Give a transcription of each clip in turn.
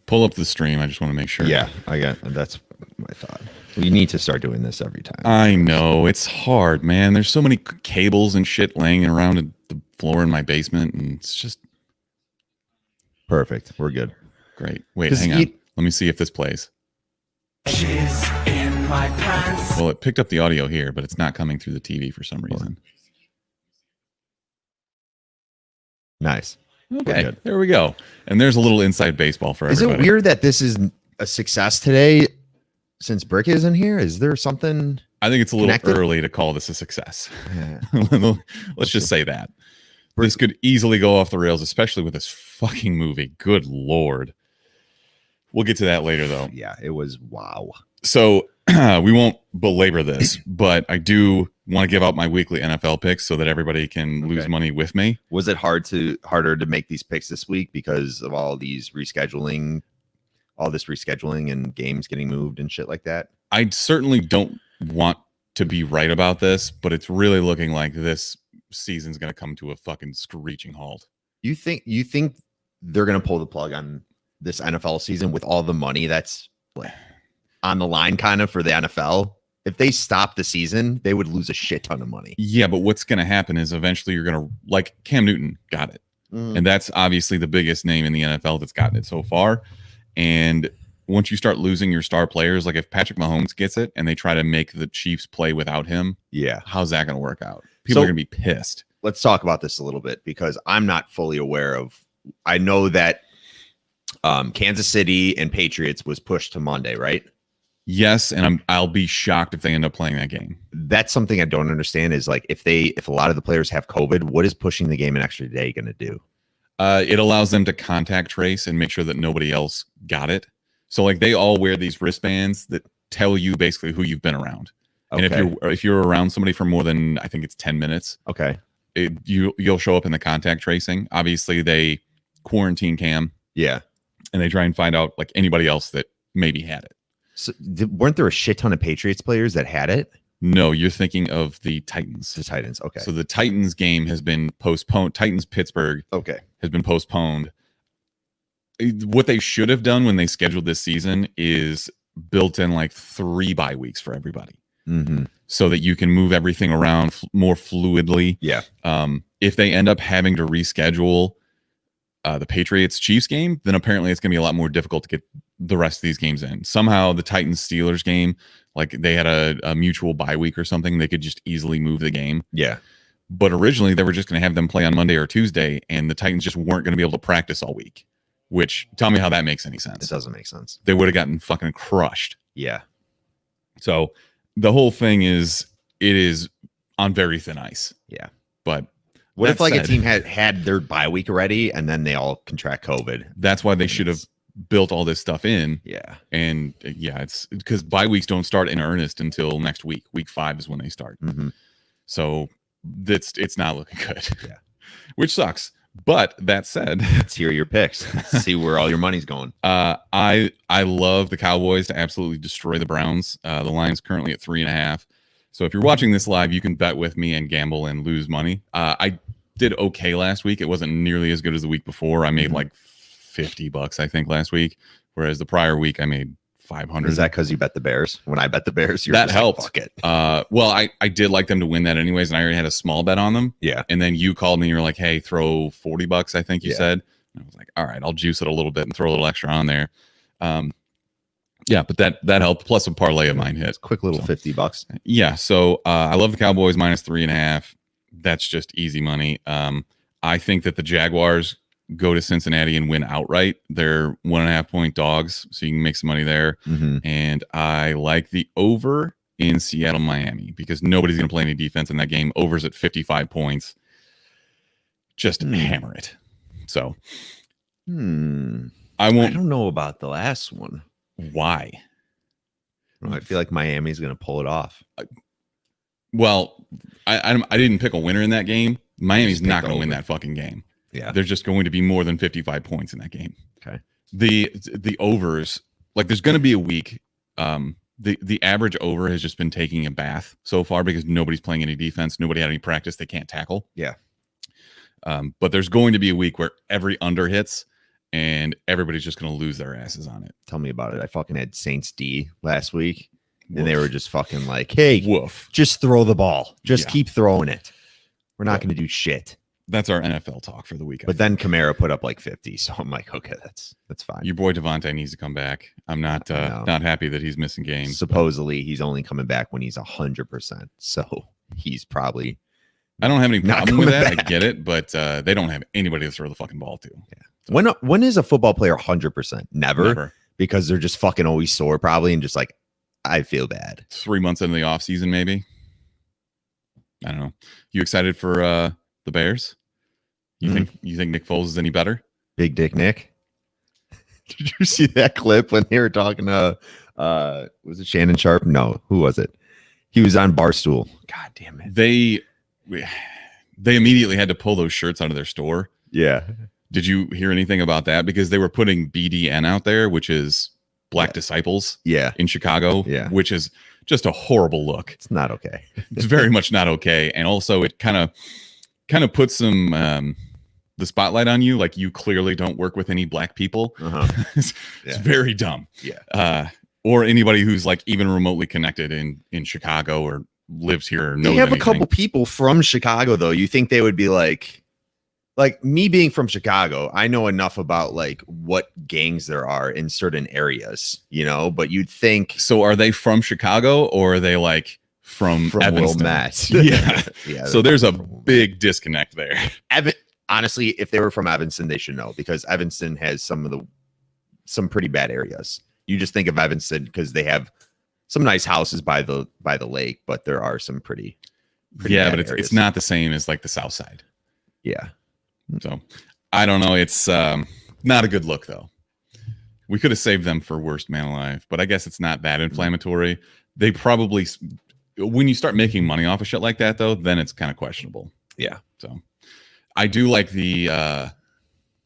Pull up the stream. I just want to make sure. Yeah, that's my thought. We need to start doing this every time. I know it's hard, man. There's so many cables and shit laying around the floor in my basement, and it's just perfect. We're good. Great. Wait, hang on. Let me see if this plays. In my pants. Well, it picked up the audio here, but it's not coming through the TV for some reason. Nice. Okay, there we go. And there's a little inside baseball for everybody. Is it weird that this is a success today since Brick is in here? Is there something? I think it's a little early to call this a success. Yeah. Let's just say that. This could easily go off the rails, especially with this fucking movie. Good Lord. We'll get to that later, though. Yeah, it was wow. So we won't belabor this, but I do want to give out my weekly NFL picks so that everybody can lose money with me. Was it harder to make these picks this week because of all this rescheduling and games getting moved and shit like that? I certainly don't want to be right about this, but it's really looking like this season's going to come to a fucking screeching halt. You think they're going to pull the plug on this NFL season with all the money that's on the line kind of for the NFL? If they stop the season, they would lose a shit ton of money. Yeah, but what's going to happen is eventually you're going to, like Cam Newton got it. And that's obviously the biggest name in the NFL that's gotten it so far. And once you start losing your star players, like if Patrick Mahomes gets it and they try to make the Chiefs play without him, how's that going to work out? People are going to be pissed. Let's talk about this a little bit because I'm not fully aware of. I know that Kansas City and Patriots was pushed to Monday, right? Yes, and I'll be shocked if they end up playing that game. That's something I don't understand is like if a lot of the players have COVID, what is pushing the game an extra day going to do? It allows them to contact trace and make sure that nobody else got it. So like they all wear these wristbands that tell you basically who you've been around. Okay. And if you're around somebody for more than, I think it's 10 minutes, you'll show up in the contact tracing. Obviously they quarantine Cam. Yeah. And they try and find out like anybody else that maybe had it. So weren't there a shit ton of Patriots players that had it? No, you're thinking of the Titans. The Titans, okay. So the Titans game has been postponed. Titans-Pittsburgh has been postponed. What they should have done when they scheduled this season is built in like 3 bye weeks for everybody. So that you can move everything around more fluidly. Yeah. If they end up having to reschedule the Patriots-Chiefs game, then apparently it's going to be a lot more difficult to get the rest of these games in. Somehow the Titans-Steelers game, like they had a mutual bye week or something, they could just easily move the game. Yeah. But originally they were just going to have them play on Monday or Tuesday, and the Titans just weren't going to be able to practice all week. Which, tell me how that makes any sense. It doesn't make sense. They would have gotten fucking crushed. Yeah. So the whole thing it is on very thin ice. Yeah. But what if like a team had their bye week already and then they all contract COVID? That's why they should have built all this stuff in. Yeah. And it's because bye weeks don't start in earnest until next week. Week 5 is when they start. So it's not looking good. Yeah. Which sucks. But that said, let's hear your picks. Let's see where all your money's going. I love the Cowboys to absolutely destroy the Browns. The line's currently at 3.5. So if you're watching this live, you can bet with me and gamble and lose money. I did okay last week. It wasn't nearly as good as the week before. I made like $50, I think, last week, whereas the prior week I made 500. Is that because you bet the Bears? When I bet the Bears, that helped. Like, fuck it. Well, I did like them to win that anyways, and I already had a small bet on them. Yeah. And then you called me and you were like, "Hey, throw $40." I think you said. And I was like, "All right, I'll juice it a little bit and throw a little extra on there." Yeah, but that helped. Plus a parlay of mine hit. It's a quick little $50. Yeah. So I love the Cowboys minus 3.5. That's just easy money. I think that the Jaguars go to Cincinnati and win outright. They're 1.5 point dogs, so you can make some money there. And I like the over in Seattle, Miami, because nobody's going to play any defense in that game. Over's at 55 points. Just hammer it. So I don't know about the last one. Why? I feel like Miami's going to pull it off. Well, I didn't pick a winner in that game. Miami's not going to win that fucking game. Yeah. There's just going to be more than 55 points in that game. Okay. The overs, like there's going to be a week. The average over has just been taking a bath so far because nobody's playing any defense. Nobody had any practice. They can't tackle. Yeah. But there's going to be a week where every under hits and everybody's just going to lose their asses on it. Tell me about it. I fucking had Saints D last week, Woof. and they were just fucking like, hey, Woof. just throw the ball. Just Yeah. keep throwing it. We're not going to do shit. That's our NFL talk for the week. But then Kamara put up like 50, so I'm like, okay, that's fine. Your boy Devontae needs to come back. I'm not not happy that he's missing games. Supposedly, he's only coming back when he's 100%. So he's probably. I don't have any not problem with that. coming back. I get it, but they don't have anybody to throw the fucking ball to. When is a football player 100%? Never. Because they're just fucking always sore, probably, and just like, I feel bad. 3 months into the offseason, maybe. I don't know. You excited for the Bears? You think Nick Foles is any better? Big Dick Nick. Did you see that clip when they were talking to was it Shannon Sharp? No, who was it? He was on Barstool. God damn it. They immediately had to pull those shirts out of their store. Yeah. Did you hear anything about that? Because they were putting BDN out there, which is Black Disciples in Chicago, which is just a horrible look. It's not okay. It's very much not okay. And also it kind of puts some the spotlight on you, like you clearly don't work with any black people. It's very dumb. Yeah. Or anybody who's like even remotely connected in Chicago or lives here or knows They have anything. a couple people from Chicago, though. You think they would be like me being from Chicago, I know enough about like what gangs there are in certain areas, you know, but you'd think. So are they from Chicago or are they like from Evanston? Mass? Yeah. Yeah. So there's a big disconnect there. Honestly, if they were from Evanston, they should know, because Evanston has some pretty bad areas. You just think of Evanston because they have some nice houses by the lake, but there are some pretty yeah, bad but it's areas. not the same as like the South Side. Yeah. So I don't know. It's not a good look though. We could have saved them for worst man alive, but I guess it's not that inflammatory. They probably, when you start making money off of shit like that though, then it's kind of questionable. Yeah. So I do like the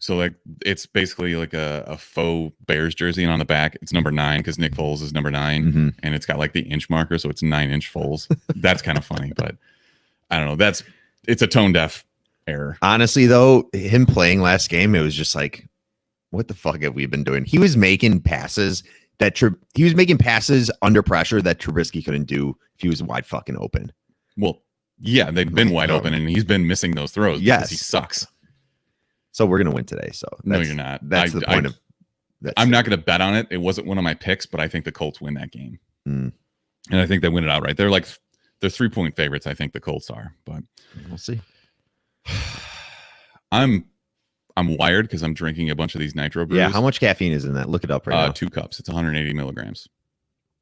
so like it's basically like a faux Bears jersey, and on the back it's number 9 because Nick Foles is number 9, and it's got like the inch marker, so it's 9-inch Foles. That's kind of funny, but I don't know. It's a tone deaf error. Honestly, though, him playing last game, it was just like, what the fuck have we been doing? He was making passes under pressure that Trubisky couldn't do if he was wide fucking open. Well, yeah, they've been wide open, and he's been missing those throws. Yes, because he sucks. So we're gonna win today. So no, you're not. That's the point of. I'm not gonna bet on it. It wasn't one of my picks, but I think the Colts win that game, and I think they win it outright. They're 3-point favorites. I think the Colts are, but we'll see. I'm wired because I'm drinking a bunch of these nitro brews. Yeah, how much caffeine is in that? Look it up right now. 2 cups. It's 180 milligrams.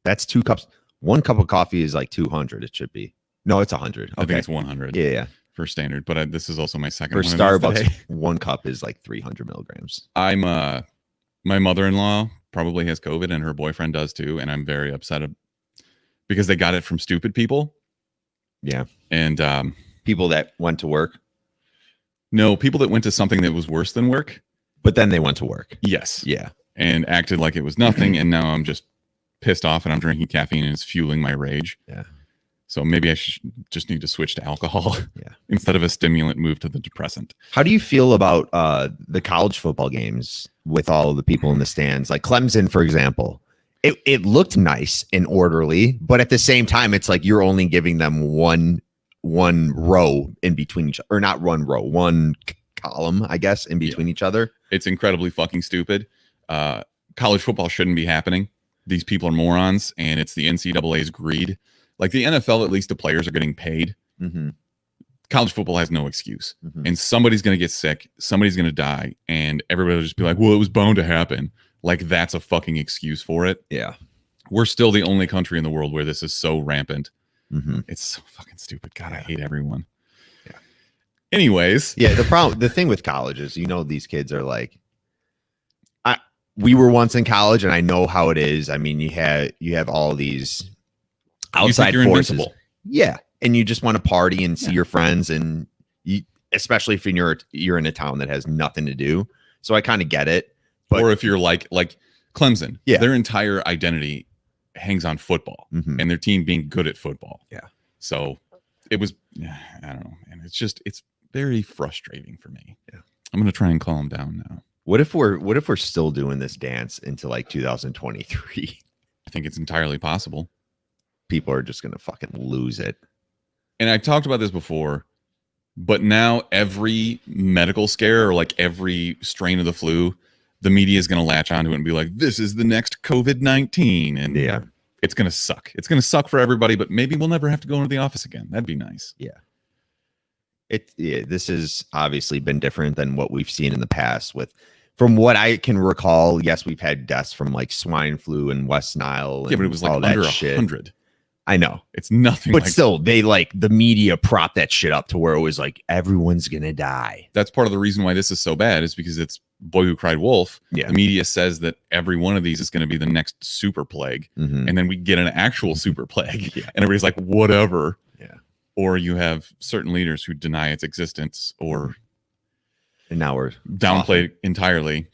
That's 2 cups. 1 cup of coffee is like 200. It should be. No, it's 100. I think it's 100. Yeah. For standard, but this is also my second for one Starbucks. 1 cup is like 300 milligrams. I'm my mother-in-law probably has COVID and her boyfriend does too, and I'm very upset because they got it from stupid people. Yeah, and people that went to work. No, people that went to something that was worse than work, but then they went to work. Yes, yeah, and acted like it was nothing, and now I'm just pissed off and I'm drinking caffeine and it's fueling my rage. Yeah. So maybe I just need to switch to alcohol. Yeah. Instead of a stimulant, move to the depressant. How do you feel about the college football games with all of the people in the stands? Like Clemson, for example, it looked nice and orderly, but at the same time, it's like you're only giving them one row in between each, or not one row, one column, I guess, in between each other. It's incredibly fucking stupid. College football shouldn't be happening. These people are morons, and it's the NCAA's greed. Like the NFL, at least the players are getting paid. Mm-hmm. College football has no excuse. Mm-hmm. And somebody's going to get sick. Somebody's going to die. And everybody will just be like, well, it was bound to happen. Like that's a fucking excuse for it. Yeah. We're still the only country in the world where this is so rampant. Mm-hmm. It's so fucking stupid. God, I hate everyone. Yeah. Anyways. Yeah. The thing with college is, these kids are like, we were once in college and I know how it is. I mean, you have all these outside forces. Invincible. Yeah. And you just want to party and see your friends, and especially if you're in a town that has nothing to do. So I kind of get it. But, or if you're like Clemson, their entire identity hangs on football and their team being good at football. Yeah. So it was, I don't know. And it's very frustrating for me. Yeah. I'm going to try and calm down now. What if we're still doing this dance into like 2023? I think it's entirely possible. People are just gonna fucking lose it. And I talked about this before, but now every medical scare or like every strain of the flu, the media is going to latch onto it and be like, this is the next COVID-19. And Yeah, it's going to suck. It's going to suck for everybody, but maybe we'll never have to go into the office again. That'd be nice. yeah. This has obviously been different than what we've seen in the past. From what I can recall, yes, we've had deaths from like swine flu and West Nile. Yeah, but it was like under 100. I know. It's nothing. But like still, they like the media propped that shit up to where it was like everyone's gonna die. That's part of the reason why this is so bad, is because it's Boy Who Cried Wolf. Yeah. The media says that every one of these is going to be the next super plague. Mhm. And then we get an actual super plague. Yeah. And everybody's like, whatever. Yeah. Or you have certain leaders who deny its existence or And now we're downplay it entirely.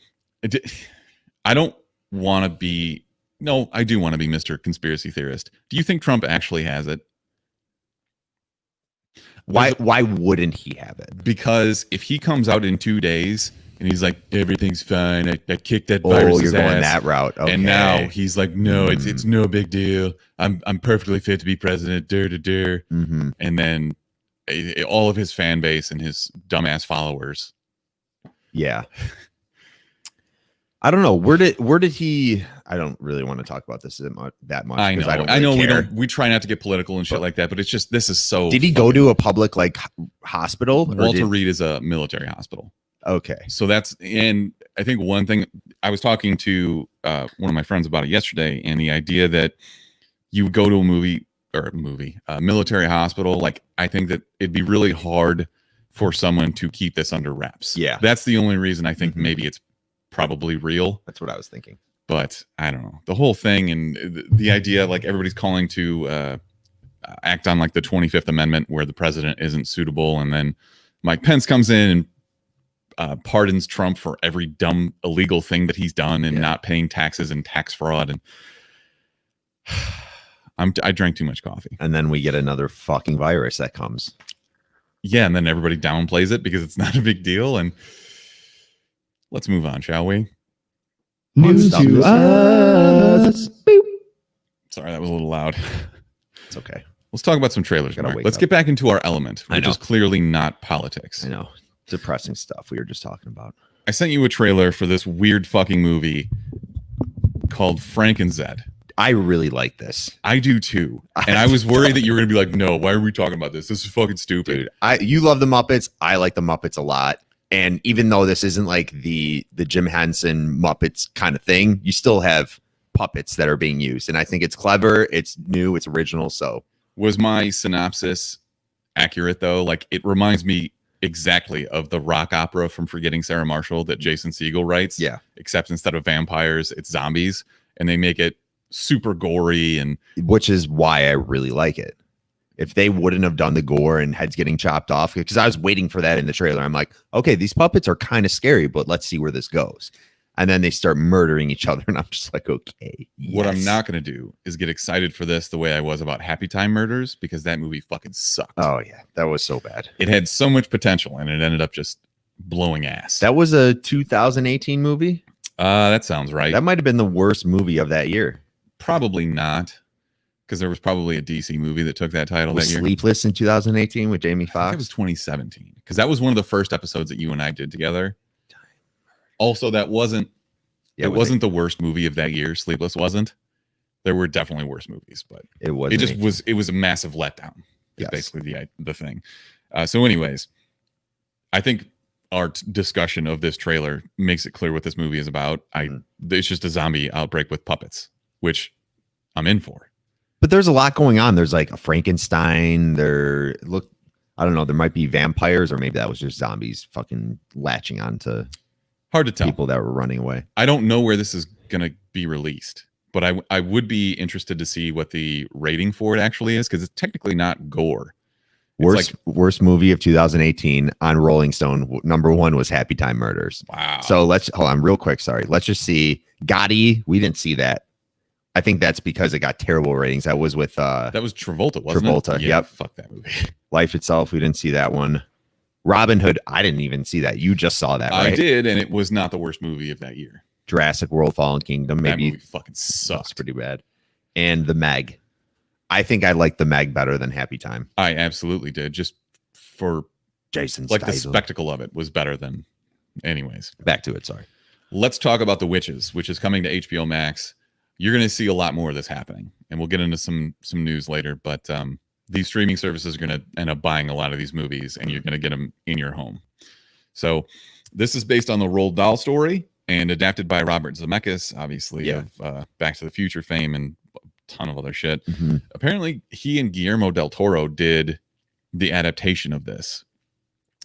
I don't want to be. No, I do want to be Mr. Conspiracy Theorist. Do you think Trump actually has it? Why wouldn't he have it? Because if he comes out in 2 days and he's like, everything's fine, I kicked that virus. Oh, you're going that route. Okay. And now he's like, no, it's no big deal. I'm perfectly fit to be president. Mm-hmm. And then all of his fan base and his dumbass followers. Yeah. I don't know. Where did he? I don't really want to talk about this that much. I know. I don't really care. We try not to get political and shit like that, but it's just, this is so. Did he go to a public like hospital? Walter Reed is a military hospital. Okay. So and I think one thing, I was talking to one of my friends about it yesterday, and the idea that you would go to a military hospital, like, I think that it'd be really hard for someone to keep this under wraps. Yeah. That's the only reason I think maybe it's probably real. That's what I was thinking. But I don't know. The whole thing and the idea, like, everybody's calling to act on like the 25th Amendment where the president isn't suitable. And then Mike Pence comes in and pardons Trump for every dumb illegal thing that he's done and not paying taxes and tax fraud. And I drank too much coffee. And then we get another fucking virus that comes. Yeah. And then everybody downplays it because it's not a big deal. And let's move on, shall we? News to us. Boop. Sorry, that was a little loud. It's okay. Let's talk about some trailers. Gotta Mark. wake Let's up. get back into our element, I which know. is clearly not politics. I know. Depressing stuff we were just talking about. I sent you a trailer for this weird fucking movie called Frankenstein. I really like this. I do too. And I was worried that you were going to be like, no, why are we talking about this? This is fucking stupid. Dude, you love the Muppets. I like the Muppets a lot. And even though this isn't like the Jim Henson Muppets kind of thing, you still have puppets that are being used. And I think it's clever. It's new. It's original. So Was my synopsis accurate though? Like, it reminds me exactly of the rock opera from Forgetting Sarah Marshall that Jason Segel writes. yeah, Except instead of vampires, it's zombies. And they make it super gory. And which is why I really like it. If they wouldn't have done the gore and heads getting chopped off, because I was waiting for that in the trailer. I'm like, okay, these puppets are kind of scary, but let's see where this goes. And then they start murdering each other. And I'm just like, okay. what I'm yes. not going to do is get excited for this the way I was about Happy Time Murders, because that movie fucking sucked. Oh, yeah. That was so bad. It had so much potential and it ended up just blowing ass. That was a 2018 movie. That sounds right. That might have been the worst movie of that year. Probably not, because there was probably a DC movie that took that title Was that year. Sleepless in 2018 with Jamie I think Foxx. it was 2017, because that was one of the first episodes that you and I did together. Also, that wasn't Yeah, it wasn't the worst movie of that year. Sleepless wasn't. There were definitely worse movies, but It was. it just was. It was a massive letdown. Is Yes. basically the thing. So, anyways, I think our discussion of this trailer makes it clear what this movie is about. It's just a zombie outbreak with puppets, which I'm in for. But there's a lot going on. There's like a Frankenstein. I don't know. There might be vampires, or maybe that was just zombies fucking latching onto Hard to tell. people that were running away. I don't know where this is going to be released, but I would be interested to see what the rating for it actually is, because it's technically not gore. It's Worst movie of 2018 on Rolling Stone. Number 1 was Happy Time Murders. Wow. So let's hold on real quick. Sorry. Let's just see. Gotti. We didn't see that. I think that's because it got terrible ratings. That was with that was Travolta, wasn't it? Travolta, Yeah, yep. fuck that movie. Life Itself. We didn't see that one. Robin Hood, I didn't even see that. You just saw that, right? I did, and it was not the worst movie of that year. Jurassic World Fallen Kingdom, maybe. That movie fucking sucks. That's pretty bad. And The Meg. I think I like The Meg better than Happy Time. I absolutely did. Just for Jason like the Statham. spectacle of it was better than. Anyways, Back to it. Sorry. let's talk about The Witches, which is coming to HBO Max. You're going to see a lot more of this happening, and we'll get into some news later. But these streaming services are going to end up buying a lot of these movies, and you're going to get them in your home. So this is based on the Roald Dahl story and adapted by Robert Zemeckis, obviously, of Back to the Future fame and a ton of other shit. Mm-hmm. Apparently, he and Guillermo del Toro did the adaptation of this.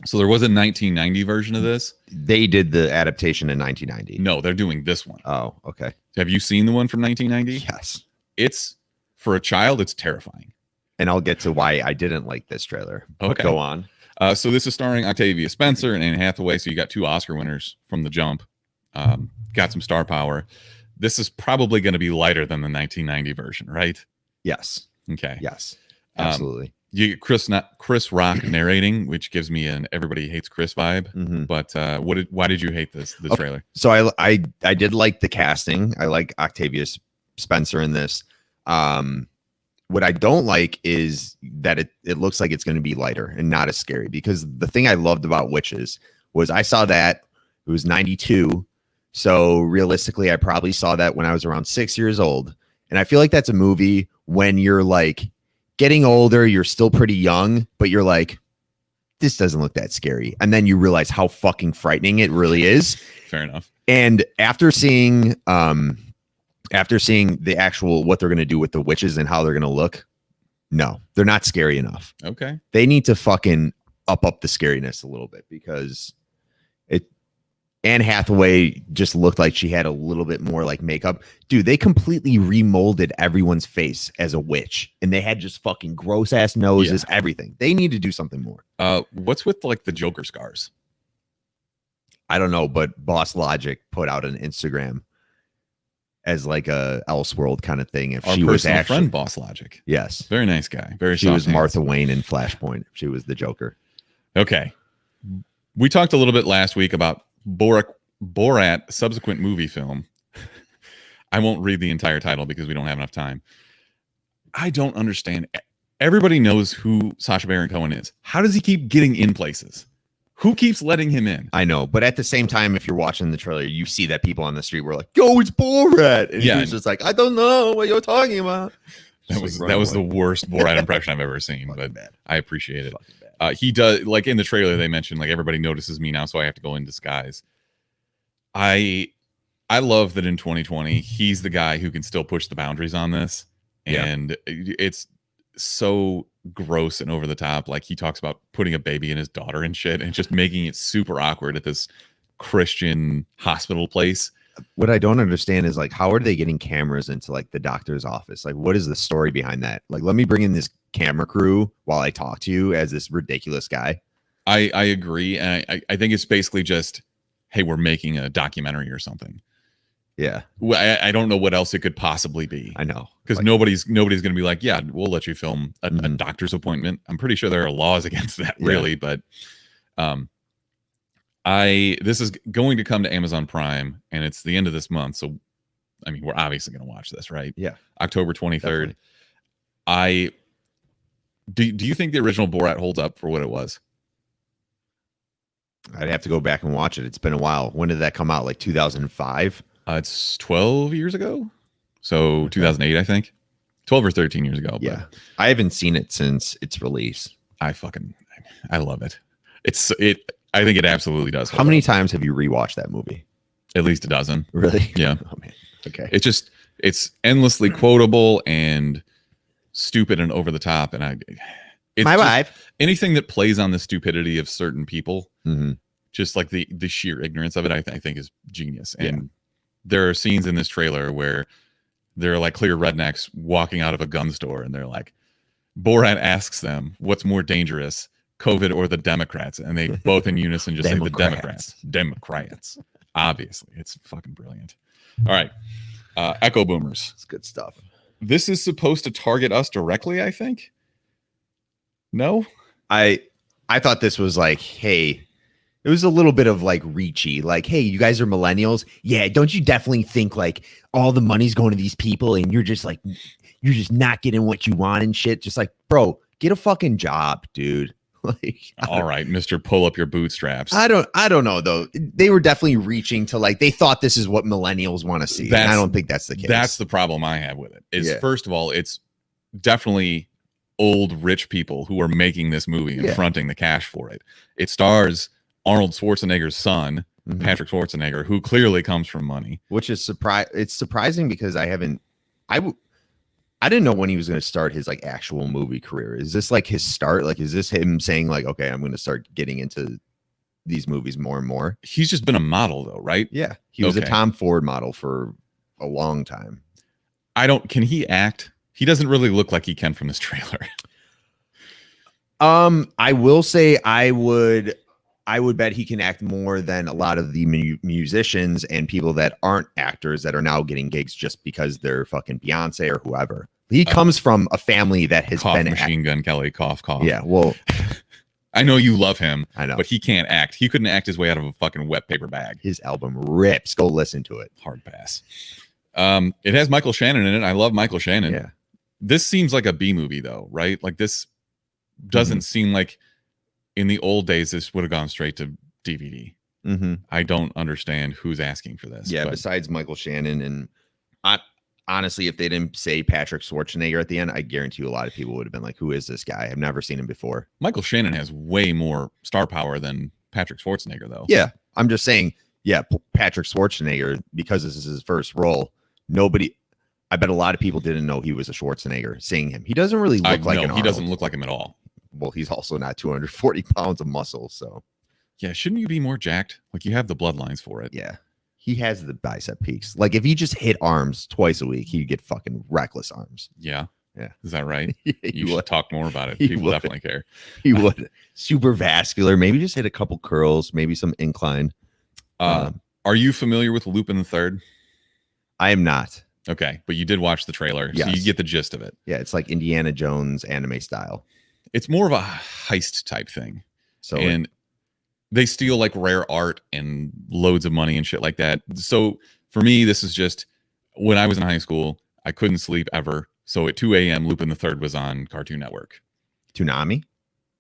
So there was a 1990 version of this. They did the adaptation in 1990. No, they're doing this one. Oh, okay. Have you seen the one from 1990? Yes. It's, for a child, it's terrifying. And I'll get to why I didn't like this trailer. But Okay. go on. So this is starring Octavia Spencer and Anne Hathaway. So you got 2 Oscar winners from the jump. Got some star power. This is probably going to be lighter than the 1990 version, right? Yes. Okay. Yes. Absolutely. You get Chris Rock narrating, which gives me an Everybody Hates Chris vibe. Mm-hmm. But why did you hate this trailer? So I did like the casting. I like Octavia Spencer in this. What I don't like is that it looks like it's going to be lighter and not as scary, because the thing I loved about Witches was I saw that it was 92. So realistically, I probably saw that when I was around 6 years old. And I feel like that's a movie when you're like getting older, you're still pretty young, but you're like, this doesn't look that scary. And then you realize how fucking frightening it really is. Fair enough. And after seeing the actual what they're going to do with the witches and how they're going to look, no, they're not scary enough. Okay. They need to fucking up the scariness a little bit, because Anne Hathaway just looked like she had a little bit more like makeup. Dude, they completely remolded everyone's face as a witch, and they had just fucking gross ass noses, everything. They need to do something more. What's with like the Joker scars? I don't know, but Boss Logic put out an Instagram as like a Elseworld kind of thing. If Our she was personal actually friend, Boss Logic. yes, Very nice guy. Very. she soft was hands. Martha Wayne in Flashpoint. She was the Joker. Okay. We talked a little bit last week about Borat subsequent movie film. I won't read the entire title because we don't have enough time. I don't understand. Everybody knows who Sacha Baron Cohen is. How does he keep getting in places? Who keeps letting him in? I know, but at the same time, if you're watching the trailer, you see that people on the street were like, "Yo, it's Borat," and Yeah. he's just like, "I don't know what you're talking about." That was the worst Borat impression I've ever seen, but bad. I appreciate it. Fucking bad. He does, like in the trailer they mentioned, like everybody notices me now, so I have to go in disguise. I love that in 2020 he's the guy who can still push the boundaries on this, and it's so gross and over the top. Like he talks about putting a baby in his daughter and shit, and just making it super awkward at this Christian hospital place. What I don't understand is like, how are they getting cameras into like the doctor's office? Like, what is the story behind that? Like, let me bring in this camera crew while I talk to you as this ridiculous guy. I agree, and I think it's basically just, hey, we're making a documentary or something. Yeah, Well, I don't know what else it could possibly be. I know, Because like, nobody's going to be like, yeah, we'll let you film a doctor's appointment. I'm pretty sure there are laws against that, really. But this is going to come to Amazon Prime, and it's the end of this month. So, I mean, we're obviously going to watch this, right? Yeah, October 23rd. definitely. Do you think the original Borat holds up for what it was? I'd have to go back and watch it. It's been a while. When did that come out? Like 2005? It's 12 years ago. So 2008, I think. 12 or 13 years ago. Yeah, But I haven't seen it since its release. I love it. I think it absolutely does. How many times have you rewatched that movie? At least a dozen. Really? Yeah. Oh man. Okay. It's endlessly quotable and stupid and over the top. And it's My just wife. anything that plays on the stupidity of certain people, Mm-hmm. just like the sheer ignorance of it, I think is genius. And there are scenes in this trailer where they're like clear rednecks walking out of a gun store, and they're like, Borat asks them, what's more dangerous, COVID or the Democrats? And they both in unison just say the Democrats. Democrats. Obviously. It's fucking brilliant. All right. Echo Boomers. It's good stuff. This is supposed to target us directly, I think. No? I thought this was like, hey, it was a little bit of like reachy, like, hey, you guys are millennials. Yeah, don't you definitely think like all the money's going to these people and you're just not getting what you want and shit? Just like, bro, get a fucking job, dude. Like, all right, Mr. Pull up your bootstraps. I don't know though. They were definitely reaching to like they thought this is what millennials want to see. And I don't think that's the case. That's the problem I have with it. Is first of all, it's definitely old rich people who are making this movie and fronting the cash for it. It stars Arnold Schwarzenegger's son, Patrick Schwarzenegger, who clearly comes from money. Which is it's surprising because I didn't know when he was going to start his like actual movie career. Is this like his start? Like, is this him saying like, okay, I'm going to start getting into these movies more and more? He's just been a model though, right? Yeah. He was a Tom Ford model for a long time. Can he act? He doesn't really look like he can from this trailer. I will say I would bet he can act more than a lot of the musicians and people that aren't actors that are now getting gigs just because they're fucking Beyonce or whoever. He comes from a family that has been Machine Gun Kelly, cough. Yeah, well, I know you love him. I know, but he can't act. He couldn't act his way out of a fucking wet paper bag. His album rips. Go listen to it. Hard pass. It has Michael Shannon in it. I love Michael Shannon. Yeah. This seems like a B movie though, right? Like this doesn't seem like in the old days this would have gone straight to DVD. I don't understand who's asking for this. Yeah, besides Michael Shannon, and honestly, if they didn't say Patrick Schwarzenegger at the end, I guarantee you a lot of people would have been like, "Who is this guy? I've never seen him before." Michael Shannon has way more star power than Patrick Schwarzenegger, though. Yeah, I'm just saying. Yeah, Patrick Schwarzenegger, because this is his first role. I bet a lot of people didn't know he was a Schwarzenegger. Seeing him, he doesn't really look like an Arnold. He doesn't look like him at all. Well, he's also not 240 pounds of muscle, so yeah, shouldn't you be more jacked? Like you have the bloodlines for it. Yeah, he has the bicep peaks. Like if he just hit arms twice a week, he'd get fucking reckless arms. Yeah, yeah, is that right? You should talk more about it. He People would. definitely care. He would. Super vascular. Maybe just hit a couple curls. Maybe some incline. Are you familiar with Lupin the Third? I am not. Okay, but you did watch the trailer, so you get the gist of it. Yeah, it's like Indiana Jones anime style. It's more of a heist type thing. So and they steal like rare art and loads of money and shit like that. So for me, this is just when I was in high school, I couldn't sleep ever. So at 2 a.m., Lupin the Third was on Cartoon Network. Toonami?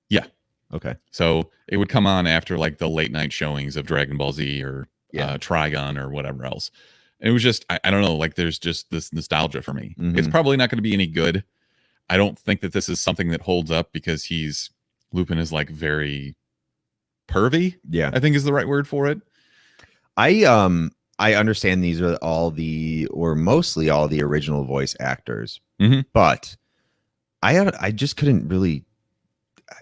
Yeah. Okay. So it would come on after like the late night showings of Dragon Ball Z or Trigun or whatever else. And it was just, I don't know, like there's just this nostalgia for me. It's probably not going to be any good. I don't think that this is something that holds up because Lupin is like very pervy. Yeah, I think is the right word for it. I understand these are mostly all the original voice actors, but I just couldn't really.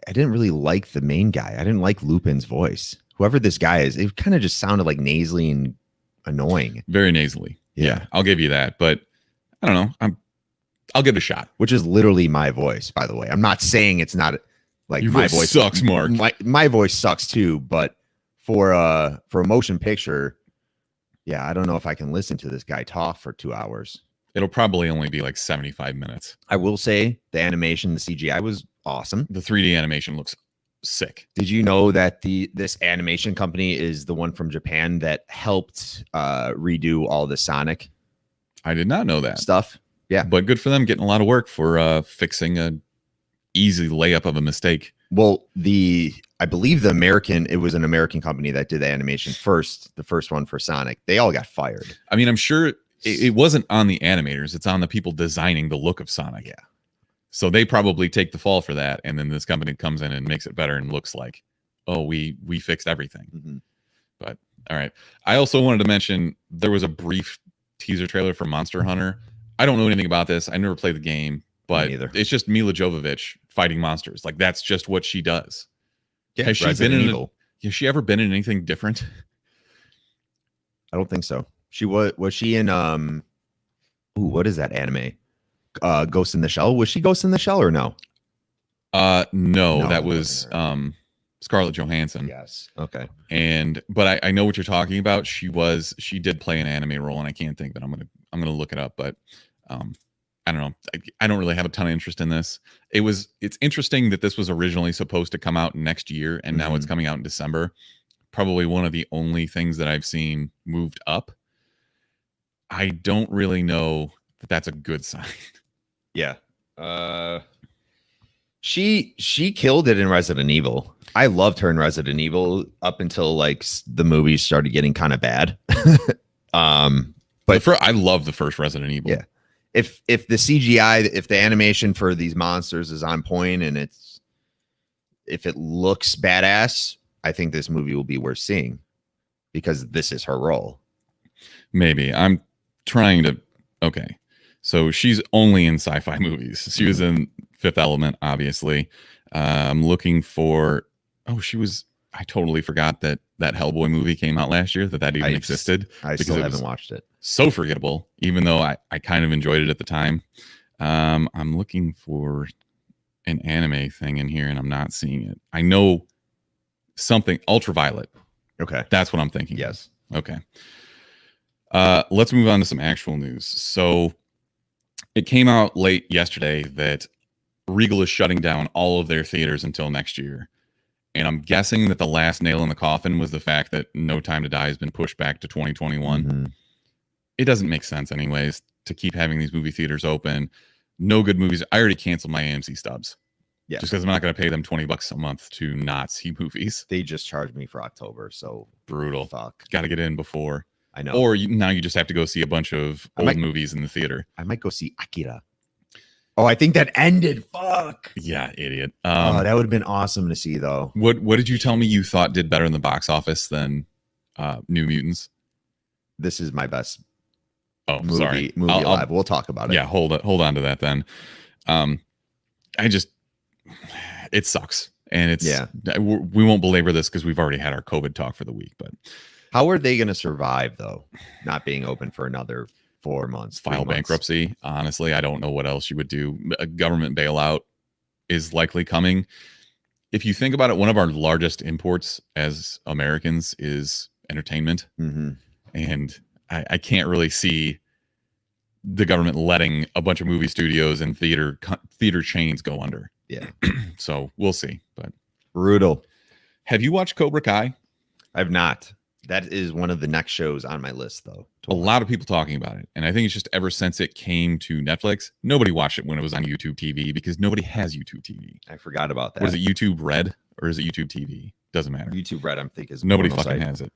I didn't really like the main guy. I didn't like Lupin's voice. Whoever this guy is, it kind of just sounded like nasally and annoying. Very nasally. Yeah, I'll give you that. But I don't know. I'll give it a shot. Which is literally my voice, by the way. I'm not saying it's not like your my voice sucks, Mark. My voice sucks too, but for a motion picture, yeah, I don't know if I can listen to this guy talk for 2 hours. It'll probably only be like 75 minutes. I will say the animation, the CGI was awesome. The 3D animation looks sick. Did you know that this animation company is the one from Japan that helped redo all the Sonic? I did not know that stuff. Yeah, but good for them getting a lot of work for fixing a easy layup of a mistake. Well, I believe it was an American company that did the animation first, the first one for Sonic. They all got fired. I mean, I'm sure it wasn't on the animators. It's on the people designing the look of Sonic. Yeah. So they probably take the fall for that. And then this company comes in and makes it better and looks like, oh, we fixed everything. But all right. I also wanted to mention there was a brief teaser trailer for Monster Hunter. I don't know anything about this. I never played the game, but it's just Mila Jovovich fighting monsters. Like that's just what she does. Yeah, has she ever been in anything different? I don't think so. She was she in what is that anime? Ghost in the Shell. Was she Ghost in the Shell or no? No, that was Scarlett Johansson. Yes. Okay. But I know what you're talking about. She did play an anime role, and I can't think, but I'm gonna look it up. But I don't know. I don't really have a ton of interest in this. It's interesting that this was originally supposed to come out next year, and now it's coming out in December. Probably one of the only things that I've seen moved up. I don't really know that that's a good sign. Yeah. She killed it in Resident Evil. I loved her in Resident Evil up until like the movies started getting kind of bad. But I love the first Resident Evil. Yeah. If the CGI, if the animation for these monsters is on point and if it looks badass, I think this movie will be worth seeing because this is her role. Maybe. I'm trying to. Okay. So she's only in sci-fi movies. She was in Fifth Element, obviously. I'm looking for. Oh, she was. I totally forgot that Hellboy movie came out last year. That even existed. I still haven't watched it. So forgettable, even though I kind of enjoyed it at the time. I'm looking for an anime thing in here, and I'm not seeing it. I know something. Ultraviolet. Okay, that's what I'm thinking. Yes. Okay. Let's move on to some actual news. So it came out late yesterday that Regal is shutting down all of their theaters until next year. And I'm guessing that the last nail in the coffin was the fact that No Time to Die has been pushed back to 2021. Mm-hmm. It doesn't make sense anyways to keep having these movie theaters open. No good movies. I already canceled my AMC stubs. Yeah. Just because I'm not going to pay them $20 a month to not see movies. They just charged me for October. So brutal. Fuck. Got to get in before. I know. Or now you just have to go see a bunch of old movies in the theater. I might go see Akira. Oh, I think that ended. Fuck. Yeah, idiot. That would have been awesome to see, though. What did you tell me you thought did better in the box office than New Mutants? This is my best movie alive. We'll talk about it. Yeah, hold on to that then. It sucks. And we won't belabor this because we've already had our COVID talk for the week. But how are they going to survive, though, not being open for another 4 months? File bankruptcy. Honestly, I don't know what else you would do. A government bailout is likely coming. If you think about it, one of our largest imports as Americans is entertainment. Mm-hmm. And I can't really see the government letting a bunch of movie studios and theater chains go under. Yeah. So we'll see. But brutal. Have you watched Cobra Kai? I've not. That is one of the next shows on my list, though. A lot of people talking about it. And I think it's just ever since it came to Netflix, nobody watched it when it was on YouTube TV because nobody has YouTube TV. I forgot about that. What is it, YouTube Red or is it YouTube TV? Doesn't matter. YouTube Red, I'm thinking. Nobody fucking has it.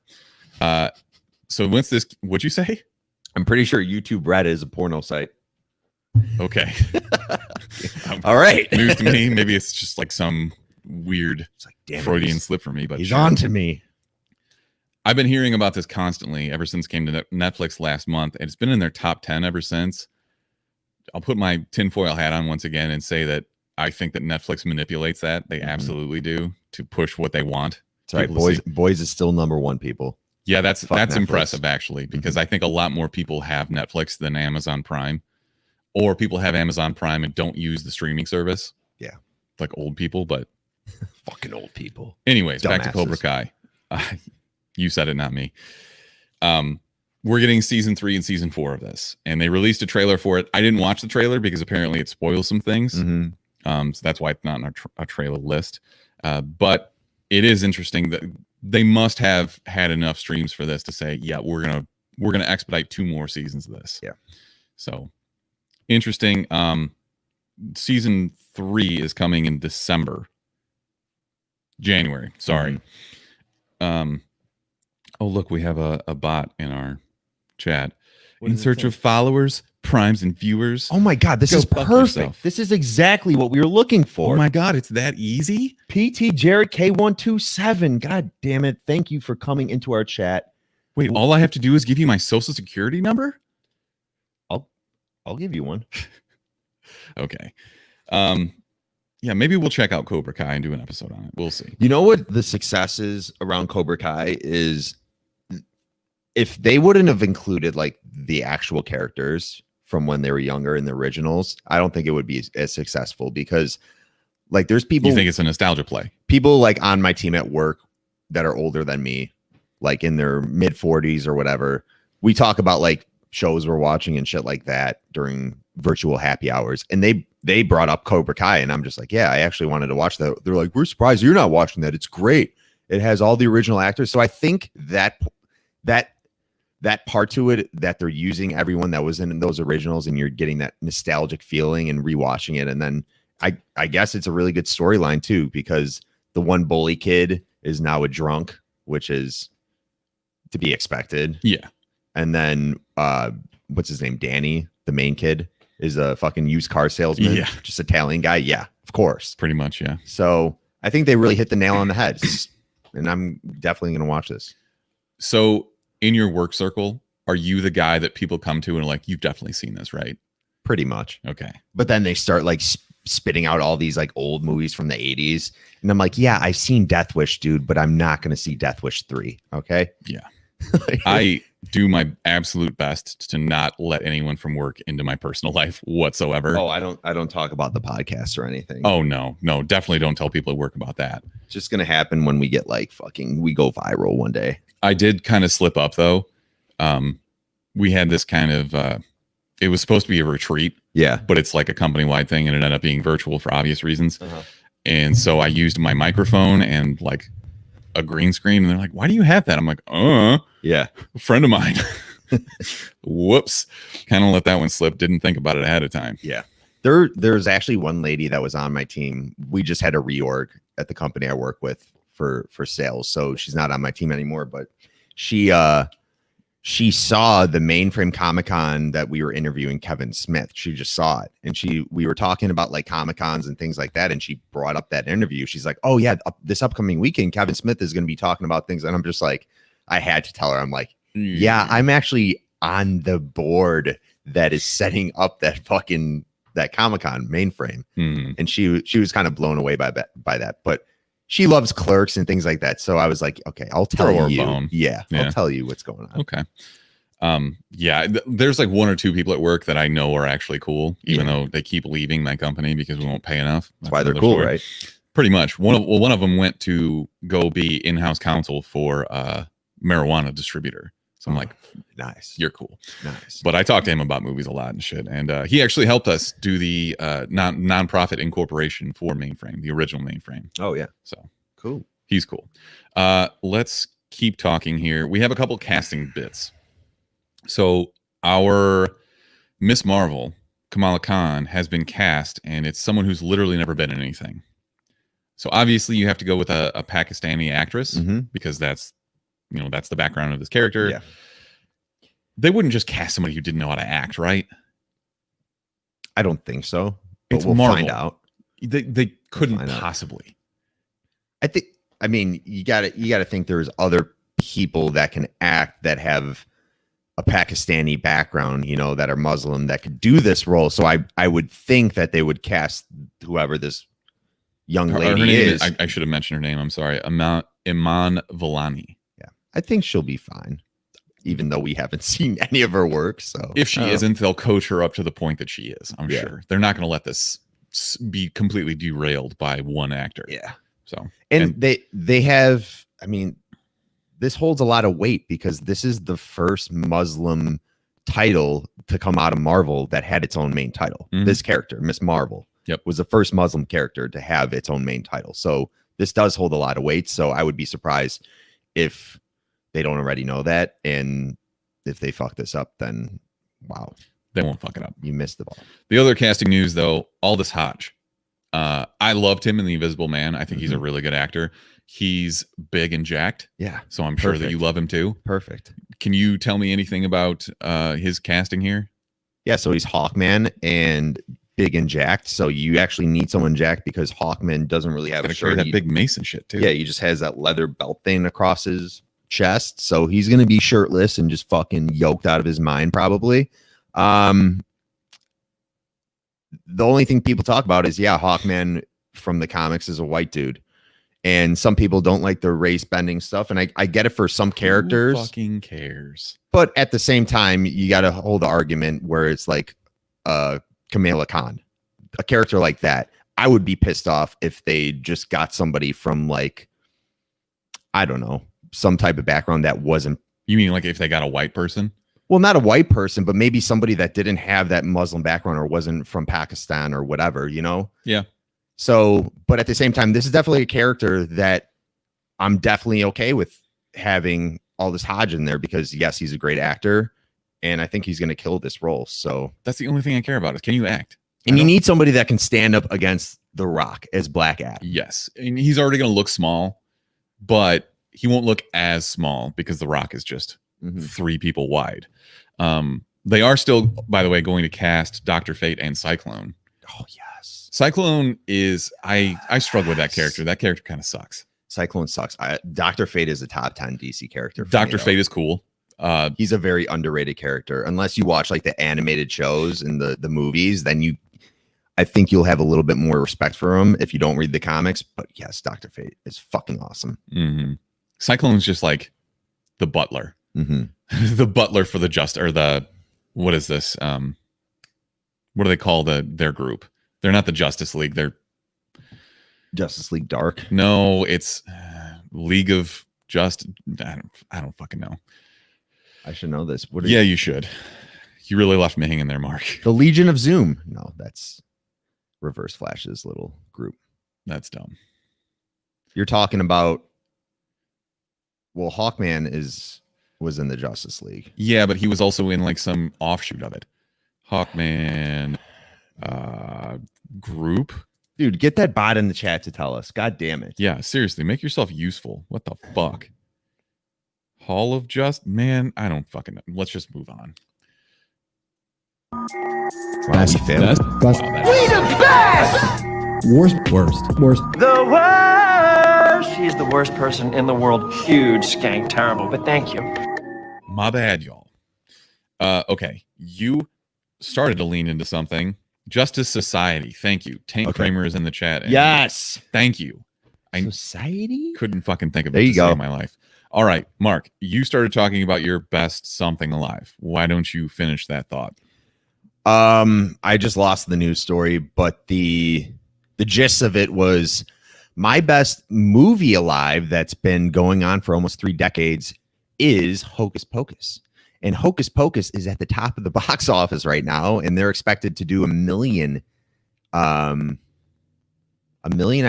So what's this? What'd you say? I'm pretty sure YouTube Red is a porno site. Okay. All right. News to me. Maybe it's just like some weird Freudian slip for me. But he's on to me. I've been hearing about this constantly ever since it came to Netflix last month. And it's been in their top 10 ever since. I'll put my tinfoil hat on once again and say that I think that Netflix manipulates that. They absolutely do to push what they want. That's right. Boys is still number one, people. Yeah, that's impressive, actually, because I think a lot more people have Netflix than Amazon Prime. Or people have Amazon Prime and don't use the streaming service. Yeah. Like old people, but... Fucking old people. Anyways, back to Cobra Kai. You said it, not me. We're getting season 3 and season 4 of this. And they released a trailer for it. I didn't watch the trailer because apparently it spoils some things. Mm-hmm. So that's why it's not on a trailer list. But it is interesting that they must have had enough streams for this to say, yeah, we're gonna expedite 2 more seasons of this. Yeah. So interesting. Season 3 is coming in January. Sorry. Mm-hmm. Oh, look, we have a bot in our chat. In search of followers, primes, and viewers. Oh my God, this is perfect. Yourself. This is exactly what we were looking for. Oh my God, it's that easy? PT Jared K127. God damn it. Thank you for coming into our chat. Wait, all I have to do is give you my social security number? I'll give you one. Okay. Yeah, maybe we'll check out Cobra Kai and do an episode on it. We'll see. You know what the success is around Cobra Kai is if they wouldn't have included like the actual characters from when they were younger in the originals, I don't think it would be as successful because like there's people. You think it's a nostalgia play? People like on my team at work that are older than me, like in their mid 40s or whatever. We talk about like shows we're watching and shit like that during virtual happy hours, and they brought up Cobra Kai, and I'm just like, yeah, I actually wanted to watch that. They're like, we're surprised you're not watching that. It's great. It has all the original actors. So I think that part to it, that they're using everyone that was in those originals, and you're getting that nostalgic feeling and rewatching it. And then I guess it's a really good storyline too, because the one bully kid is now a drunk, which is to be expected. Yeah. And then what's his name? Danny, the main kid, is a fucking used car salesman. Yeah. Just Italian guy. Yeah, of course. Pretty much, yeah. So I think they really hit the nail on the head. And I'm definitely going to watch this. So in your work circle, are you the guy that people come to and are like, you've definitely seen this, right? Pretty much. Okay. But then they start like spitting out all these like old movies from the 80s. And I'm like, yeah, I've seen Death Wish, dude, but I'm not going to see Death Wish 3. Okay. Yeah. I do my absolute best to not let anyone from work into my personal life whatsoever. Oh, I don't talk about the podcast or anything. Oh, no, definitely don't tell people at work about that. It's just going to happen when we get like we go viral one day. I did kind of slip up though. We had this kind of, it was supposed to be a retreat. Yeah. But it's like a company wide thing, and it ended up being virtual for obvious reasons. And so I used my microphone and like a green screen, and they're like, why do you have that? I'm like, yeah, a friend of mine. Whoops. Kind of let that one slip. Didn't think about it ahead of time. Yeah. There's actually one lady that was on my team. We just had a reorg at the company I work with for sales. So she's not on my team anymore, but she saw the Mainframe Comic-Con that we were interviewing Kevin Smith. She just saw it, and we were talking about like Comic-Cons and things like that, and she brought up that interview. She's like, oh yeah, this upcoming weekend Kevin Smith is going to be talking about things. And I'm just like, I had to tell her, I'm like, yeah, I'm actually on the board that is setting up that Comic-Con Mainframe. And she was kind of blown away by that, but she loves Clerks and things like that. So I was like, okay, I'll tell you. Yeah, I'll tell you what's going on. Okay. There's like one or two people at work that I know are actually cool, even though they keep leaving my company because we won't pay enough. That's why they're cool, story. Right? Pretty much. One of them went to go be in-house counsel for a marijuana distributor. So I'm like, nice. You're cool. Nice. But I talked to him about movies a lot and shit. And he actually helped us do the non-profit incorporation for Mainframe, the original Mainframe. Oh, yeah. So cool. He's cool. Let's keep talking here. We have a couple casting bits. So our Miss Marvel, Kamala Khan, has been cast, and it's someone who's literally never been in anything. So obviously you have to go with a Pakistani actress because that's the background of this character. Yeah. They wouldn't just cast somebody who didn't know how to act, right? I don't think so. But It's we'll Marvel. find out. They couldn't possibly. I mean, you gotta think there's other people that can act that have a Pakistani background, that are Muslim that could do this role. So I would think that they would cast whoever this young lady is. I should have mentioned her name. I'm sorry. Iman Vellani. Yeah. I think she'll be fine, even though we haven't seen any of her work. So if she isn't, they'll coach her up to the point that she is. I'm sure they're not going to let this be completely derailed by one actor. Yeah. So, and they have, I mean, this holds a lot of weight because this is the first Muslim title to come out of Marvel that had its own main title. This character, Miss Marvel, was the first Muslim character to have its own main title. So this does hold a lot of weight. So I would be surprised if they don't already know that. And if they fuck this up, then wow. They won't fuck it up. You missed the ball. The other casting news, though, Aldous Hodge. I loved him in The Invisible Man. I think he's a really good actor. He's big and jacked. Yeah. So I'm sure that you love him too. Perfect. Can you tell me anything about his casting here? Yeah. So he's Hawkman and big and jacked. So you actually need someone jacked because Hawkman doesn't really have a shirt. That big Mason shit too. Yeah. He just has that leather belt thing across his chest. So he's going to be shirtless and just fucking yoked out of his mind probably. The only thing people talk about is, Hawkman from the comics is a white dude. And some people don't like the race bending stuff. And I get it for some characters. Who fucking cares? But at the same time, you got to hold the argument where it's like Kamala Khan, a character like that. I would be pissed off if they just got somebody from like, I don't know, some type of background that wasn't. You mean like if they got a white person? Well, not a white person, but maybe somebody that didn't have that Muslim background or wasn't from Pakistan or whatever, you know? Yeah. So, but at the same time, this is definitely a character that I'm definitely okay with having Aldous Hodge in there because, yes, he's a great actor, and I think he's going to kill this role. So that's the only thing I care about is can you act? And you need somebody that can stand up against The Rock as Black Adam. Yes. And he's already going to look small, but he won't look as small because The Rock is just 3 people wide. They are still, by the way, going to cast Dr. Fate and Cyclone. Oh, yes. Cyclone is, I struggle with that character. That character kind of sucks. Cyclone sucks. Dr. Fate is a top 10 DC character. Dr. Fate is cool. He's a very underrated character. Unless you watch like the animated shows and the movies, then I think you'll have a little bit more respect for him if you don't read the comics. But yes, Dr. Fate is fucking awesome. Cyclone's just like the butler. The butler for what is this? What do they call their group? They're not the Justice League. They're Justice League Dark. No, it's League of I don't fucking know. I should know this. You should. You really left me hanging there, Mark. The Legion of Zoom. No, that's Reverse Flash's little group. That's dumb. You're talking about. Well, Hawkman was in the Justice League. Yeah, but he was also in like some offshoot of it. Hawkman group. Dude, get that bot in the chat to tell us. God damn it. Yeah, seriously, make yourself useful. What the fuck? Hall of Man, I don't fucking know. Let's just move on. Best. We failed. Best. We the best! Worst. The worst! She's the worst person in the world. Huge skank, terrible, but thank you. My bad, y'all. Okay, you started to lean into something. Justice Society. Thank you. Tank Kramer is in the chat. Yes. Thank you. Society? Couldn't fucking think of there it you to go. save my life. All right, Mark, you started talking about your best something alive. Why don't you finish that thought? I just lost the news story, but the gist of it was my best movie alive that's been going on for almost 3 decades is Hocus Pocus. And Hocus Pocus is at the top of the box office right now, and they're expected to do $1 million, I